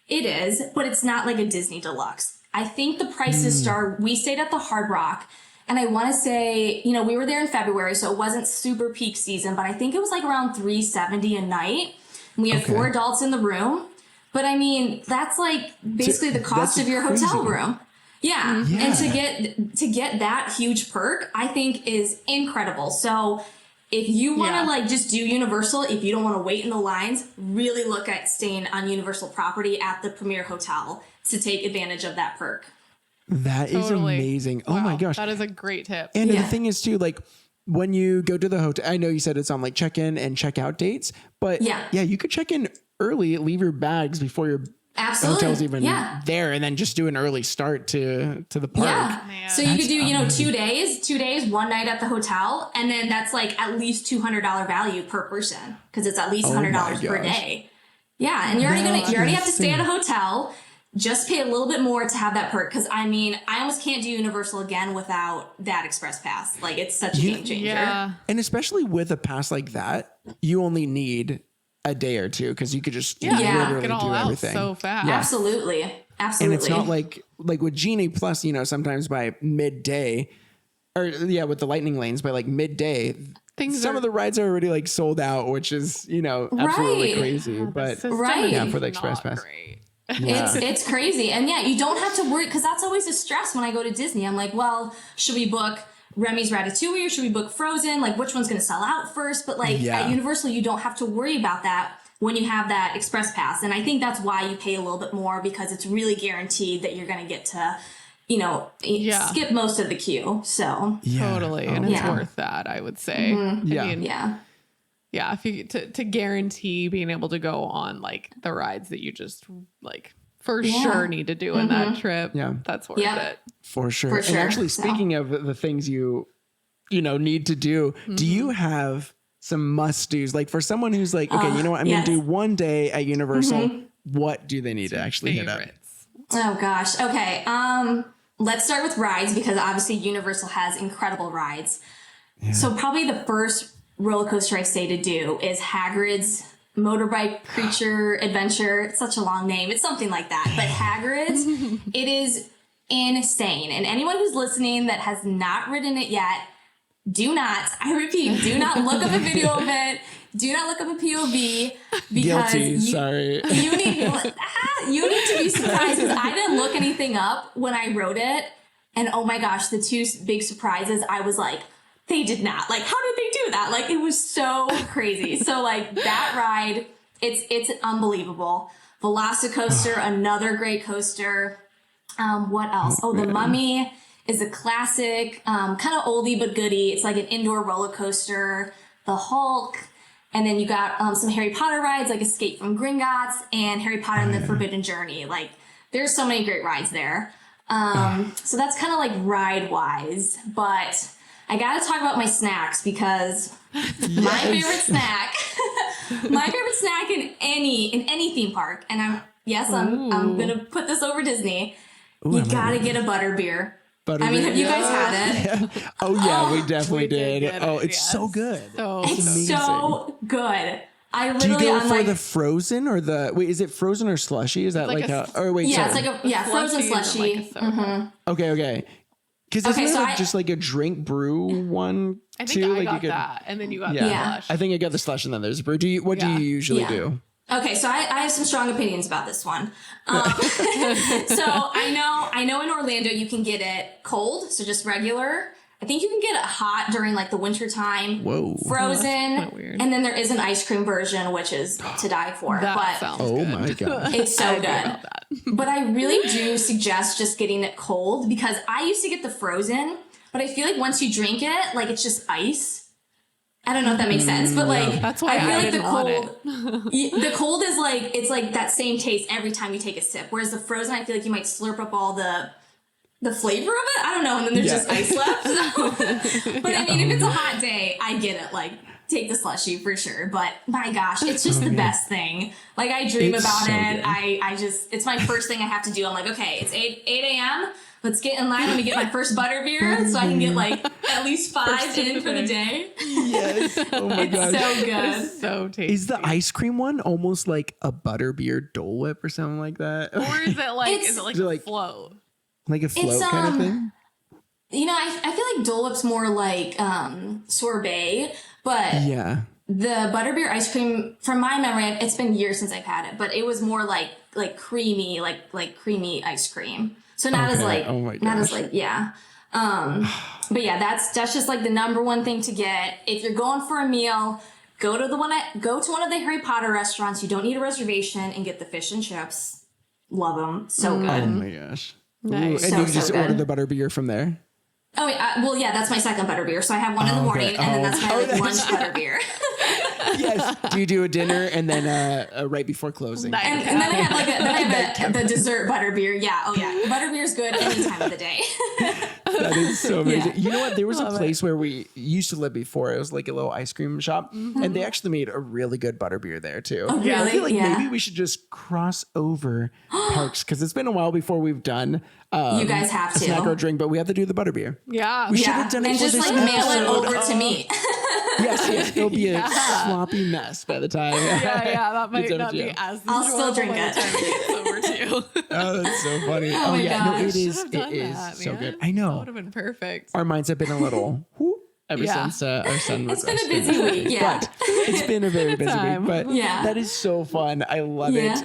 It is, but it's not like a Disney deluxe. I think the prices start, we stayed at the Hard Rock. And I want to say, we were there in February, so it wasn't super peak season, but I think it was like around $370 a night. And we had 4 adults in the room. But I mean, that's like basically the cost of your hotel room. Yeah. And to get that huge perk, I think is incredible. So if you want to just do Universal, if you don't want to wait in the lines, really look at staying on Universal property at the Premier Hotel to take advantage of that perk. That is amazing. Wow. Oh my gosh. That is a great tip. And the thing is too, like when you go to the hotel, I know you said it's on like check-in and check-out dates, but you could check in early, leave your bags before your hotel's even there, and then just do an early start to the park. Yeah. So you could do, 2 days, 1 night at the hotel. And then that's like at least $200 value per person because it's at least $100 per day. Yeah. And you already have to stay at a hotel. Just pay a little bit more to have that perk. Cause I mean, I almost can't do Universal again without that Express Pass. Like it's such a game changer. Yeah. And especially with a pass like that, you only need a day or two because you could just literally get all do out everything so fast. Yeah. Absolutely. And it's not like with Genie Plus, sometimes by midday or with the lightning lanes by like midday, some of the rides are already like sold out, which is, absolutely crazy. But for the Express Pass. Great. It's crazy. And you don't have to worry because that's always a stress when I go to Disney. I'm like, well, should we book Remy's Ratatouille or should we book Frozen? Like which one's going to sell out first? But at Universal, you don't have to worry about that when you have that express pass. And I think that's why you pay a little bit more, because it's really guaranteed that you're going to get to, skip most of the queue. So totally. And it's worth that, I would say. Mm-hmm. I mean, yeah. If you to guarantee being able to go on like the rides that you just like for sure need to do in that trip. Yeah. That's worth it. For sure. And actually, speaking of the things you need to do, do you have some must-dos? Like for someone who's like, okay, you know what, I'm going to do one day at Universal. What do they need to actually hit up? Oh gosh. Okay. Let's start with rides, because obviously Universal has incredible rides. Yeah. So probably the first roller coaster I say to do is Hagrid's Motorbike Creature Adventure. It's such a long name. It's something like that. But Hagrid's, it is insane. And anyone who's listening that has not ridden it yet, I repeat, do not look up a video of it. Do not look up a POV, because you need to be surprised, because I didn't look anything up when I wrote it. And oh my gosh, the two big surprises, I was like, they did not. Like, how did they do that? Like, it was so crazy. So like that ride, it's unbelievable. Velocicoaster, another great coaster. What else? The Mummy is a classic, kind of oldie but goodie. It's like an indoor roller coaster. The Hulk. And then you got some Harry Potter rides like Escape from Gringotts and Harry Potter and the Forbidden Journey. Like, there's so many great rides there. So that's kind of like ride-wise. But I got to talk about my snacks, because my favorite snack in any theme park, and I'm going to put this over Disney. You got to get a butterbeer. I mean, have you guys had it? Yeah. Oh yeah, we definitely did. It's so good. It's so good. Do you go for the frozen or is it frozen or slushy? Is that like a it's like a frozen slushy. Okay. Because isn't it just like a drink brew one? I think I got that, and then you got the slush. I think I got the slush, and then there's a brew. What do you usually do? Okay, so I have some strong opinions about this one. So I know in Orlando you can get it cold, so just regular. I think you can get it hot during like the winter time. Whoa. Frozen. And then there is an ice cream version, which is to die for. That sounds good. My God. It's so good. But I really do suggest just getting it cold, because I used to get the frozen, but I feel like once you drink it, like it's just ice. I don't know if that makes sense, but like, that's why I feel like the cold is like, it's like that same taste every time you take a sip. Whereas the frozen, I feel like you might slurp up all the flavor of it. I don't know. And then there's just ice left. But I mean, if it's a hot day, I get it. Like, take the slushie for sure. But my gosh, it's just the best thing. Like, I dream about it. I just, it's my first thing I have to do. I'm like, okay, it's 8 a.m. Let's get in line. Let me get my first butterbeer so I can get like at least 5 in for the day. Yes. Oh my God. It's so good. It's so tasty. Is the ice cream one almost like a butterbeer Dole Whip or something like that? Or is it like, a float? Like a float kind of thing? I feel like Dole Whip's more like sorbet, but the butterbeer ice cream, from my memory, it's been years since I've had it, but it was more like creamy, like creamy ice cream. So not as like, but yeah, that's just like the number one thing to get. If you're going for a meal, go to one of the Harry Potter restaurants. You don't need a reservation, and get the fish and chips. Love them. So good. Oh my gosh. Nice. And you can just order the butterbeer from there? Oh, that's my second butterbeer. So I have one in the morning, and then that's my lunch butterbeer. Yes. Do you do a dinner and then right before closing? And then I have the dessert butterbeer. Yeah. Oh yeah. Butterbeer is good any time of the day. That is so amazing. You know what? There was a place where we used to live before. It was like a little ice cream shop, and they actually made a really good butterbeer there too. Oh, really? I feel like maybe we should just cross over parks, because it's been a while before we've done. You guys have to snack or drink, but we have to do the butterbeer. Yeah, we should have done it. And just like mail it over to me. Yes, it'll be a sloppy mess by the time. That might not be as. I'll still drink it. Over to you. Oh, that's so funny. Oh my gosh. No, it is. It is so good. I know. That would have been perfect. Our minds have been a little ever since our son was. It's been a busy week. Yeah, but it's been a very busy week. But that is so fun. I love it.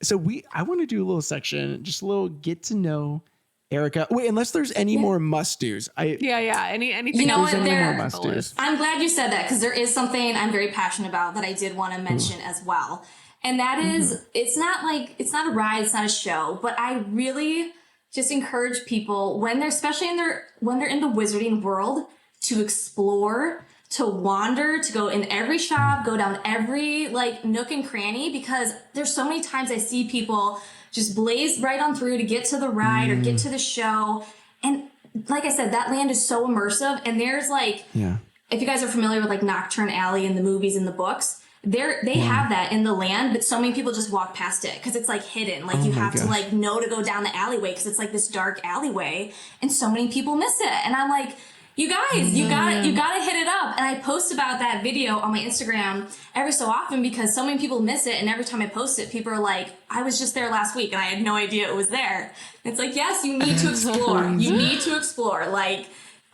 So I want to do a little section, just a little get to know Ericka. Wait, unless there's any more must-dos. Anything. You know what? Must-dos. I'm glad you said that because there is something I'm very passionate about that I did want to mention as well. And that is, it's not a ride, it's not a show, but I really just encourage people when they're, especially when they're in the wizarding world, to explore, to wander, to go in every shop, go down every like nook and cranny, because there's so many times I see people just blaze right on through to get to the ride or get to the show. And like I said, that land is so immersive. And there's like, if you guys are familiar with like Nocturne Alley in the movies and the books, they have that in the land, but so many people just walk past it because it's like hidden. Like you have to like know to go down the alleyway because it's like this dark alleyway, and so many people miss it. And I'm like, you guys, you gotta hit it up. And I post about that video on my Instagram every so often because so many people miss it. And every time I post it, people are like, I was just there last week and I had no idea it was there. And it's like, yes, you need to explore. You need to explore. Like,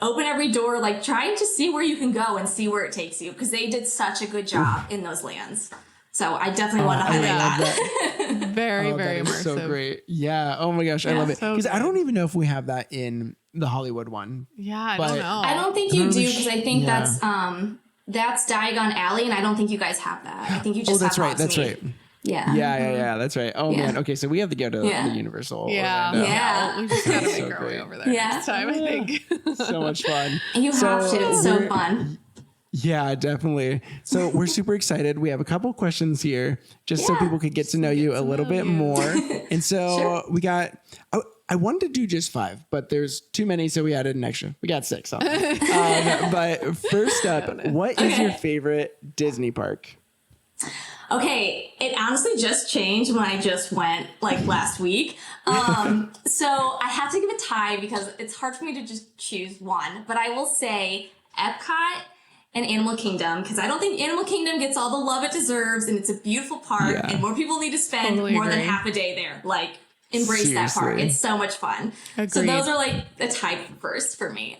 open every door, like trying to see where you can go and see where it takes you, because they did such a good job in those lands. So I definitely want to highlight that. Very, very immersive. So great. Yeah. Oh my gosh. I love it. Because I don't even know if we have that in the Hollywood one. Yeah, I don't know. I don't think you do, because I think that's Diagon Alley, and I don't think you guys have that. I think you just that's right. That's right. Yeah. That's right. Oh man. Okay, so we have to go to the Universal. Orlando. We just gotta make our way over there next time, I think. So much fun. You have to. It's so fun. Yeah, definitely. So we're super excited. We have a couple questions here just so people could get to know you a little bit more. And so we got, I wanted to do just 5, but there's too many, so we added an extra. We got 6 on there. But first up, what is your favorite Disney park? Okay, it honestly just changed when I just went like last week. So I have to give a tie because it's hard for me to just choose one. But I will say Epcot and Animal Kingdom, because I don't think Animal Kingdom gets all the love it deserves, and it's a beautiful park, and more people need to spend more than half a day there. Like, embrace that park. It's so much fun. Agreed. So those are like a tie first for me.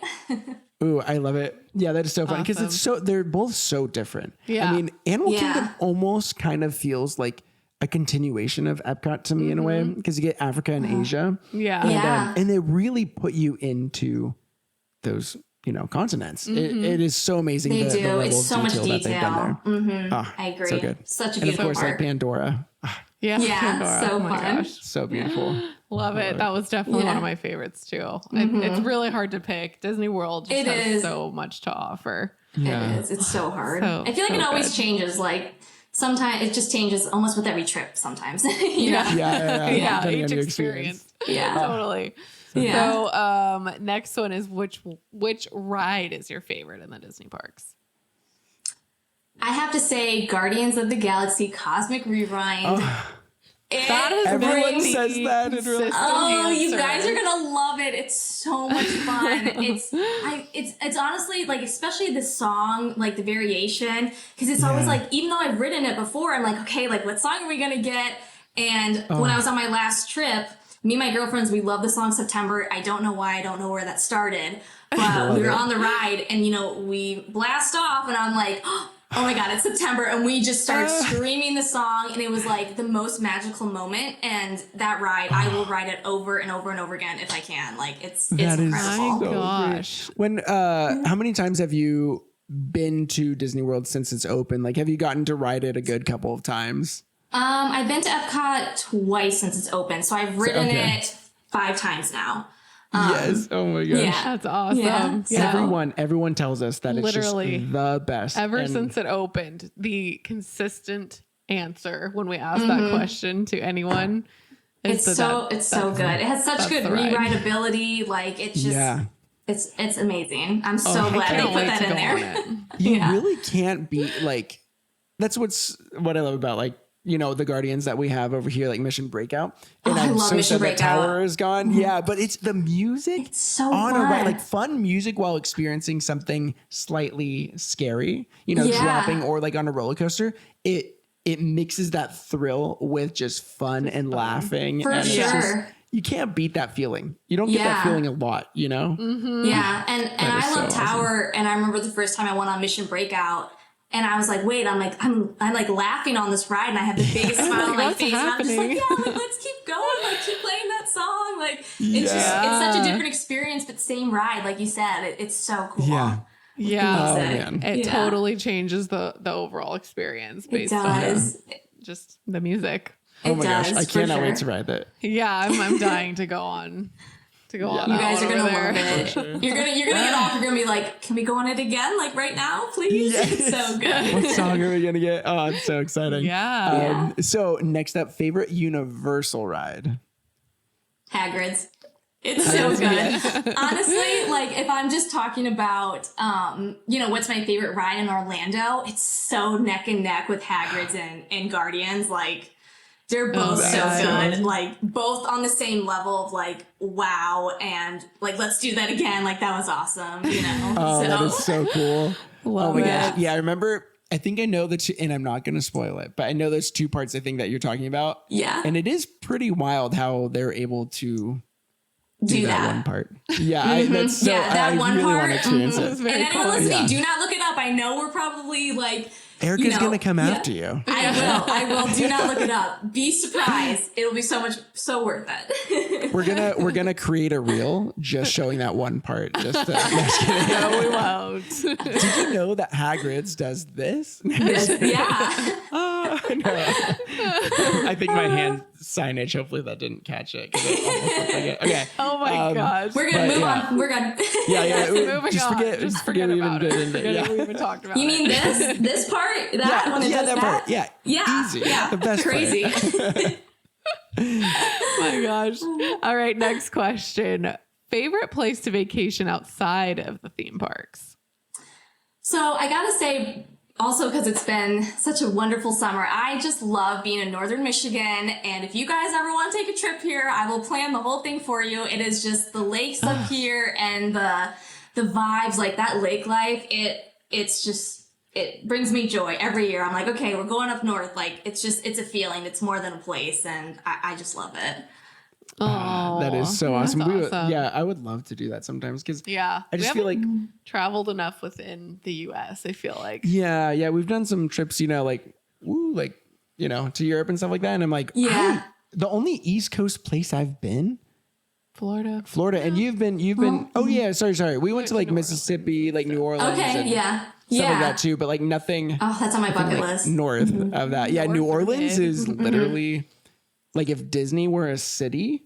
Ooh, I love it. Yeah, that is so fun because they're both so different. Yeah. I mean, Animal Kingdom almost kind of feels like a continuation of Epcot to me in a way, because you get Africa and Asia. And they really put you into those, continents. It is so amazing. They do. The it's so much detail. I agree. So good. Such a and beautiful of course, park. like Pandora. Pandora. So fun. Gosh. So beautiful. Love it. That was definitely one of my favorites too. It's really hard to pick. Disney World just has so much to offer. Yeah. It is. It's so hard. I feel like it always changes. Like sometimes it just changes almost with every trip sometimes. Yeah. Each experience. Yeah. Totally. Yeah. So next one is which ride is your favorite in the Disney parks? I have to say Guardians of the Galaxy Cosmic Rewind. Everyone says that. You guys are gonna love it. It's so much fun. It's honestly like, especially the song, like the variation, because it's always like, even though I've written it before, I'm like, okay, like what song are we gonna get? And when I was on my last trip, me and my girlfriends, we love the song September. I don't know why. I don't know where that started, but we were on the ride, and we blast off, and I'm like, oh my God, it's September. And we just started screaming the song, and it was like the most magical moment. And that ride, I will ride it over and over and over again if I can. Like it's incredible. My gosh. How many times have you been to Disney World since it's open? Like, have you gotten to ride it a good couple of times? I've been to Epcot twice since it's open. So I've ridden it 5 times now. Yes. Oh my gosh. Yeah. That's awesome. Yeah. Everyone tells us that Literally, it's just the best. Ever since it opened, the consistent answer when we ask that question to anyone is it's so good. It has such good rewritability. Like it's just it's amazing. I'm so glad they put that in there. You really can't beat, like, that's what I love about, like, the Guardians that we have over here, like Mission Breakout. And I love Mission Breakout. The tower is gone. Yeah, but it's the music. It's so on fun. A ride, like fun music while experiencing something slightly scary, dropping, or like on a roller coaster. It mixes that thrill with just fun and laughing. For sure. You can't beat that feling. You don't get that feeling a lot, Yeah, and I love Tower. Awesome. And I remember the first time I went on Mission Breakout, and I was like, wait, I'm like laughing on this ride, and I have the biggest smile on my face. And I'm just like, like, let's keep going. Like, keep playing that song. Like it's such a different experience, but same ride. Like you said, it's so cool. Yeah. Yeah. Oh, man. It totally changes the overall experience based on just the music. Oh my gosh. I cannot wait to ride that. Yeah. I'm dying to go on. On you guys are gonna love it. Sure. You're gonna get off. You're gonna be like, can we go on it again? Like right now, please. Yes. It's so good. What song are we gonna get? Oh, it's so exciting. Yeah. So next up, favorite Universal ride. Hagrid's. It's so good. Honestly, like if I'm just talking about, what's my favorite ride in Orlando? It's so neck and neck with Hagrid's and Guardians. Like they're both so good. Like both on the same level of like, wow. And like, let's do that again. Like that was awesome. That is so cool. Love it. Gosh. Yeah. I remember, I think I know that, and I'm not going to spoil it, but I know there's two parts I think that you're talking about. Yeah. And it is pretty wild how they're able to do that one part. Yeah, that's so. That I one really part. want to experience it. And anyone listening, do not look it up. I know we're probably like. Ericka's gonna come after you. I will. Do not look it up. Be surprised. It'll be so worth it. We're gonna create a reel just showing that one part. Just no, we won't. Did you know that Hagrid's does this? Yeah. No. I think my hand signage. Hopefully that didn't catch it. Okay. Oh my gosh. We're gonna move on. We're good. Yeah. Moving just on. Just forget we even did it. We even talked about. You mean this part? That when it does that part. Yeah. Easy. Yeah. The best Crazy. Oh my gosh. All right. Next question. Favorite place to vacation outside of the theme parks? So I gotta say, also because it's been such a wonderful summer, I just love being in Northern Michigan. And if you guys ever want to take a trip here, I will plan the whole thing for you. It is just the lakes up here and the vibes, like that lake life. It brings me joy every year. I'm like, okay, we're going up north. Like it's a feeling. It's more than a place, and I just love it. Oh, that is so awesome. awesome. I would love to do that sometimes because I just feel like traveled enough within the U.S. I feel like we've done some trips, to Europe and stuff like that, and I'm like, the only East Coast place I've been, Florida, and you've been. Oh yeah, sorry. We went to like Mississippi, like New Orleans. Okay, Stuff like that too, but like nothing. Oh, that's on my bucket list. North of that. Yeah, New Orleans is literally like if Disney were a city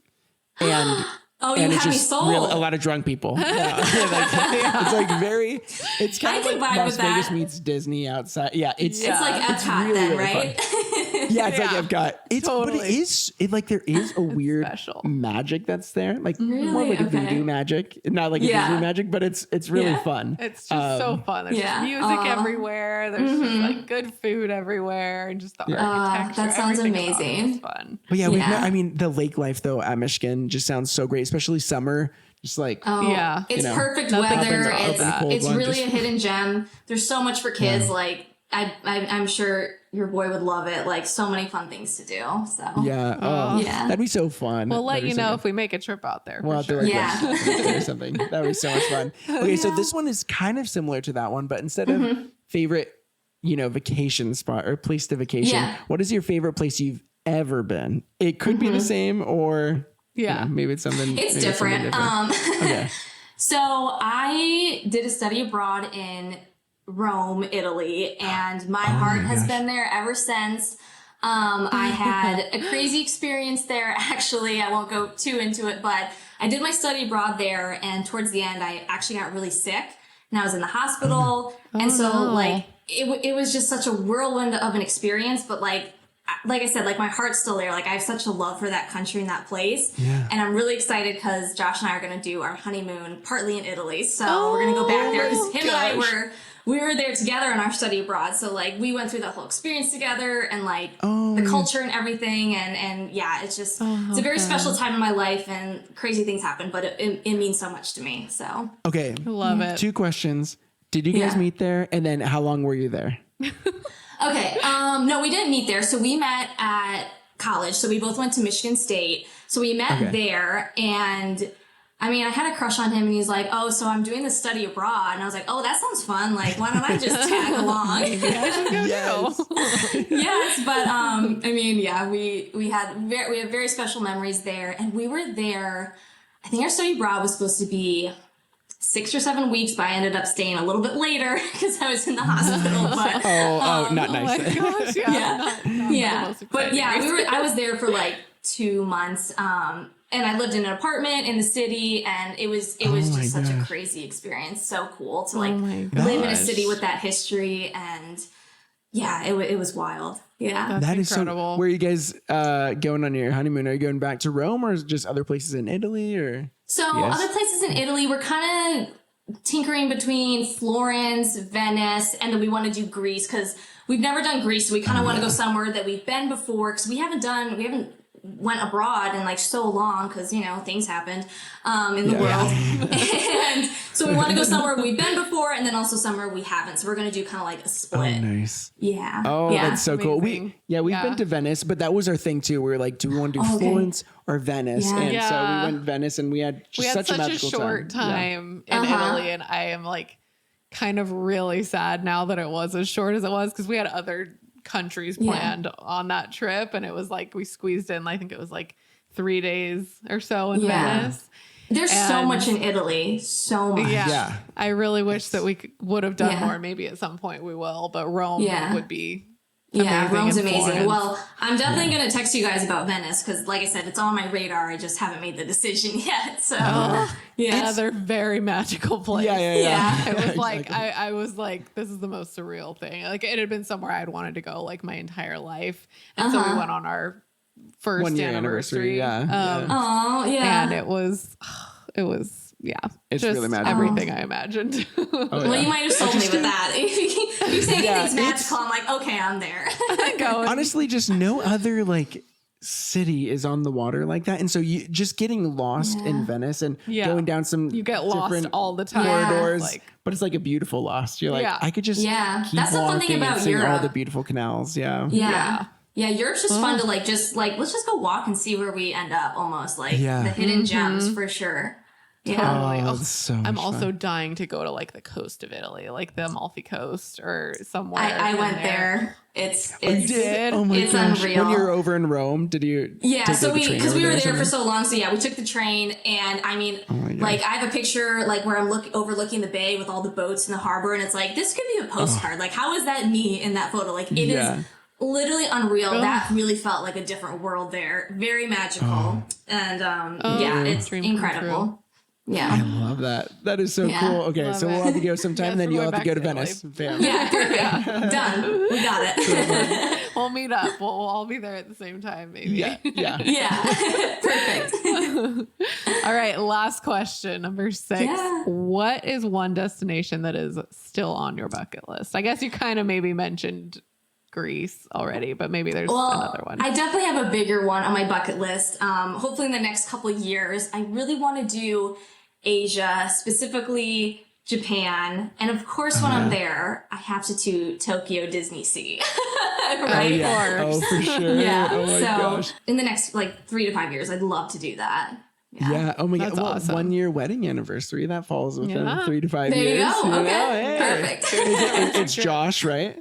and you have me sold. A lot of drunk people. It's like it's kind of like Las Vegas meets Disney outside. Yeah, it's like Epcot really, then, really right? Yeah, it's like Epcot. Totally. But there is a weird special magic that's there. Like really? more like a voodoo magic. Not like a Disney magic, but it's really fun. It's just so fun. There's just music everywhere. There's just like good food everywhere and just the architecture. That sounds amazing. Fun. But the lake life though at Michigan just sounds so great, especially summer. Just like it's perfect weather. It's really a hidden gem. There's so much for kids. Like I'm sure your boy would love it. Like so many fun things to do. So that'd be so fun. We'll let you know if we make a trip out there. Well, sure. Or something. That would be so much fun. Okay, so this one is kind of similar to that one, but instead of favorite, vacation spot or place to vacation, what is your favorite place you've ever been? It could be the same or maybe it's something. It's different. Okay. So I did a study abroad in Rome, Italy, and my heart has been there ever since. I had a crazy experience there. Actually, I won't go too into it, but I did my study abroad there, and towards the end, I actually got really sick, and I was in the hospital, and so it was just such a whirlwind of an experience. But like I said, like my heart's still there. Like I have such a love for that country and that place, and I'm really excited because Josh and I are going to do our honeymoon partly in Italy. So we're going to go back there because him and we were there together in our study abroad. So like we went through the whole experience together and like the culture and everything. And it's just, it's a very special time in my life and crazy things happen, but it means so much to me. So. Okay. Love it. 2 questions. Did you guys meet there? And then how long were you there? Okay. No, we didn't meet there. So we met at college. So we both went to Michigan State. So we met there and I mean, I had a crush on him, and he's like, "Oh, so I'm doing this study abroad," and I was like, "Oh, that sounds fun. Like, why don't I just tag along?" Yes, but I mean, yeah, we had very special memories there, and we were there. I think our study abroad was supposed to be 6 or 7 weeks, but I ended up staying a little bit later because I was in the hospital. But not nice. Oh my gosh, not yeah. the most But exciting yeah, reason. I was there for like 2 months. And I lived in an apartment in the city, and it was just such a crazy experience. So cool to like live in a city with that history, and yeah, it was wild. Yeah, That is incredible. so. Where are you guys going on your honeymoon? Are you going back to Rome, or just other places in Italy, or? So other places in Italy, we're kind of tinkering between Florence, Venice, and then we want to do Greece because we've never done Greece. So we kind of want to go somewhere that we've been before because we haven't went abroad in like so long because things happened in the world. And so we want to go somewhere we've been before and then also somewhere we haven't. So we're going to do kind of like a split. Oh, nice. Yeah. Oh, yeah. that's so cool. Amazing. We've been to Venice, but that was our thing too. We were like, do we want to do Florence or Venice? Yeah. And so we went Venice, and we had such a magical short time in Italy, and I am like kind of really sad now that it was as short as it was because we had other countries planned on that trip, and it was like we squeezed in, I think it was like 3 days or so in Venice. There's so much in Italy, so much. Yeah. I really wish that we would have done more. Maybe at some point we will, but Rome would be amazing. Rome's amazing. Florence. Well, I'm definitely going to text you guys about Venice because, like I said, it's on my radar. I just haven't made the decision yet. So, Another very magical place. Yeah. It was like I was like, this is the most surreal thing. Like it had been somewhere I'd wanted to go like my entire life, and so we went on our first 1 year anniversary. Oh, yeah. And it was It's just really magical. everything I imagined. Well, you might have sold me with that. If you say anything's magical, I'm like, okay, I'm there. Honestly, just no other like city is on the water like that, and so you just getting lost in Venice and going down some you get lost different all the time. corridors, Like, but it's like a beautiful lost. You're like, I could just keep That's the fun thing walking about and seeing all Europe. the beautiful canals. Yeah, Europe's just fun to let's just go walk and see where we end up. Almost like the hidden gems for sure. Yeah. Totally. That's so much I'm also fun. dying to go to like the coast of Italy, like the Amalfi Coast or somewhere. I in went there. It's You did? Oh my it's gosh! unreal. When you were over in Rome, did you? Yeah, take so the train because we over were or there for something? so long, so we took the train, and I mean, like I have a picture like where I'm overlooking the bay with all the boats in the harbor, and it's like this could be a postcard. Like, how is that me in that photo? Like, it is literally unreal. That really felt like a different world there. Very magical, and it's Dream come incredible. true. Yeah. I love that. That is so cool. Okay, Love so it. we'll have to go sometime, Yes, then we're you'll going have to go to back to Venice. Bam. Yeah, perfect. Done. We got it. We'll meet up. We'll all be there at the same time, maybe. Yeah. Yeah. Perfect. All right. Last question, number 6. Yeah. What is one destination that is still on your bucket list? I guess you kind of maybe mentioned Greece already, but maybe there's another one. I definitely have a bigger one on my bucket list. Hopefully in the next couple of years, I really want to do Asia, specifically Japan. And of course, when I'm there, I have to do Tokyo Disney Sea. Right? Oh, for sure. Yeah. Oh my gosh. In the next 3 to 5 years, I'd love to do that. Yeah. Oh my That's god. Well, awesome. 1 year wedding anniversary. That falls within Yeah. 3 to 5 There years. you go. know? Okay. Hey. Perfect. It's Josh, right?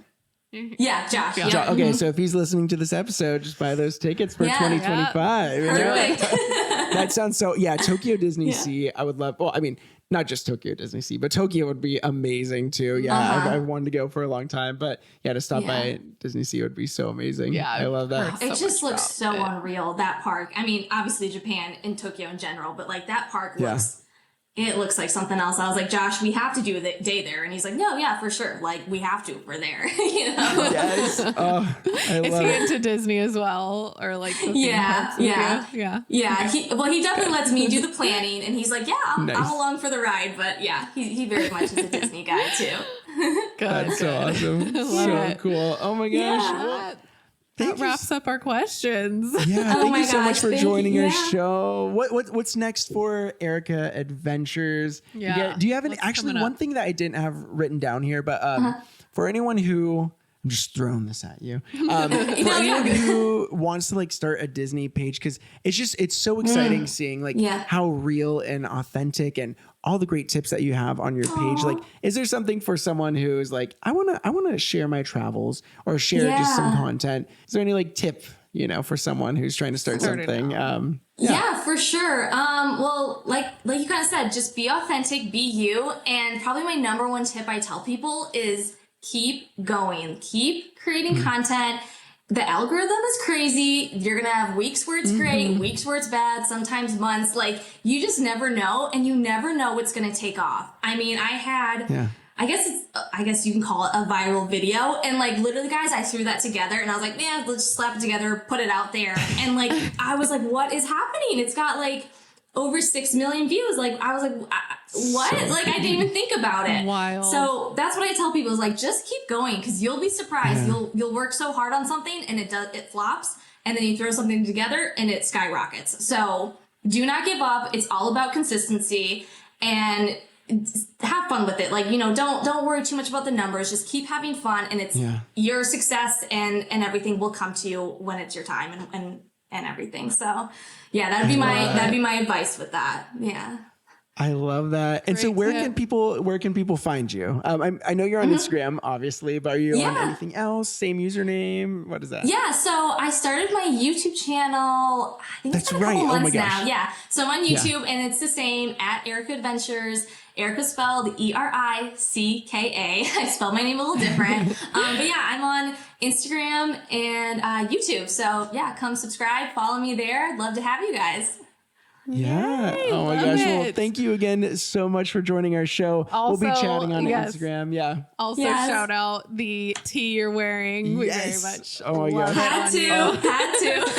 Yeah, Josh. Yeah. Yeah. Okay, so if he's listening to this episode, just buy those tickets for Yeah. 2025. you know? Perfect. That sounds so. Yeah, Tokyo Disney Sea. I would love. Well, I mean, not just Tokyo Disney Sea, but Tokyo would be amazing too. Yeah, I've wanted to go for a long time, but yeah, to stop by Disney Sea would be so amazing. Yeah, I love that. It just much looks about so it. unreal, that park. I mean, obviously Japan and Tokyo in general, but that park looks like something else. I was like, Josh, we have to do a day there. And he's like, no, yeah, for sure. We have to. We're there. You know? Yes. Oh, I Is love he it. into Disney as well, or the theme Yeah, parks with yeah. you? Yeah. Yeah. He definitely lets me do the planning. And he's like, yeah, I'm Nice. along for the ride. But yeah, he very much is a Disney guy too. Good. That's so awesome. Love So it. cool. Oh my gosh. Yeah. Well, That wraps up our questions. yeah, Oh thank my you so much gosh, for thank joining you. our Yeah. show. What's next for Ericka Adventures? Yeah. Do you have any? What's Actually, coming one up? thing that I didn't have written down here, but for anyone who I'm just throwing this at you. For anyone who wants to like start a Disney page, because it's so exciting seeing like how real and authentic and all the great tips that you have on your page. Like, is there something for someone who is like, I want to share my travels or share just some content? Is there any like tip, for someone who's trying to start something? Yeah, for sure. Well, like you kind of said, just be authentic, be you. And probably my number one tip I tell people is keep going, keep creating content. The algorithm is crazy. You're going to have weeks where it's great, weeks where it's bad, sometimes months. Like, you just never know, and you never know what's going to take off. I mean, I had, I guess you can call it a viral video. And like, literally, guys, I threw that together and I was like, man, let's just slap it together, put it out there. And like, I was like, what is happening? It's got like over 6 million views. Like, I was like, what? Like, I didn't even think about it. Wild. So that's what I tell people is like, just keep going, because you'll be surprised. You'll work so hard on something and it flops, and then you throw something together and it skyrockets. So do not give up. It's all about consistency, and have fun with it. Like, don't worry too much about the numbers. Just keep having fun, and it's your success and everything will come to you when it's your time and everything. So yeah, that'd be my advice with that. Yeah. I love that. And so where can people find you? I know you're on Instagram, obviously, but are you on anything else? Same username? What is that? Yeah. So I started my YouTube channel, I think it's been a couple months now. Yeah. So I'm on YouTube and it's the same, at Ericka Adventures. Ericka spelled Ericka. I spelled my name a little different. But yeah, I'm on Instagram and YouTube. So yeah, come subscribe, follow me there. I'd love to have you guys. Yeah. Yay, oh my gosh. Well, thank you again so much for joining our show. Also, we'll be chatting on Instagram. Yeah. Also, shout out the tee you're wearing. We very much oh my gosh. Had to.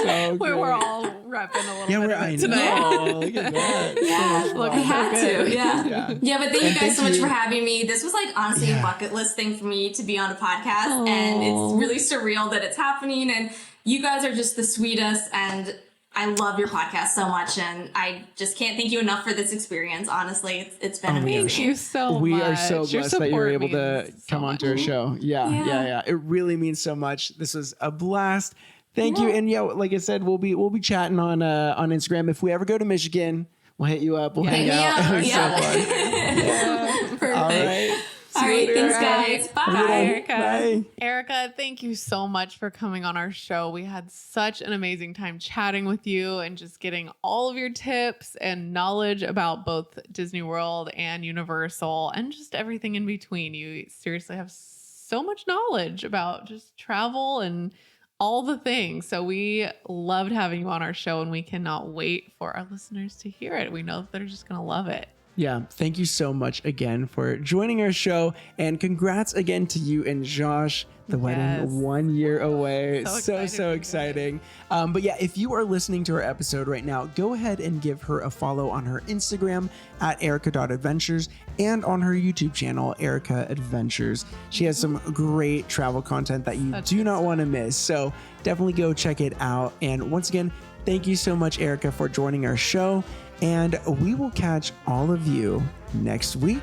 So we were all repping a little bit of it tonight. Look at that. Look, I had good. to. Yeah, but thank you guys so much for having me. This was like honestly a bucket list thing for me to be on a podcast, and it's really surreal that it's happening. And you guys are just the sweetest, and I love your podcast so much, and I just can't thank you enough for this experience. Honestly, it's been amazing. Thank you so much. We are so blessed that you were able to come onto our show. Yeah. It really means so much. This was a blast. Thank you. And like I said, we'll be chatting on Instagram. If we ever go to Michigan, we'll hit you up. We'll hang out. It was so fun. Perfect. All right. All right, thanks guys. Bye. Ericka. Bye. Ericka, thank you so much for coming on our show. We had such an amazing time chatting with you and just getting all of your tips and knowledge about both Disney World and Universal and just everything in between. You seriously have so much knowledge about just travel and all the things. So we loved having you on our show, and we cannot wait for our listeners to hear it. We know that they're just going to love it. Yeah. Thank you so much again for joining our show, and congrats again to you and Josh. The wedding 1 year away. So exciting. But yeah, if you are listening to our episode right now, go ahead and give her a follow on her Instagram at Ericka.adventures and on her YouTube channel, Ericka Adventures. She has some great travel content that you do not want to miss. So definitely go check it out. And once again, thank you so much, Ericka, for joining our show. And we will catch all of you next week.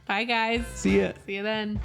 Bye, guys. See ya. See you then.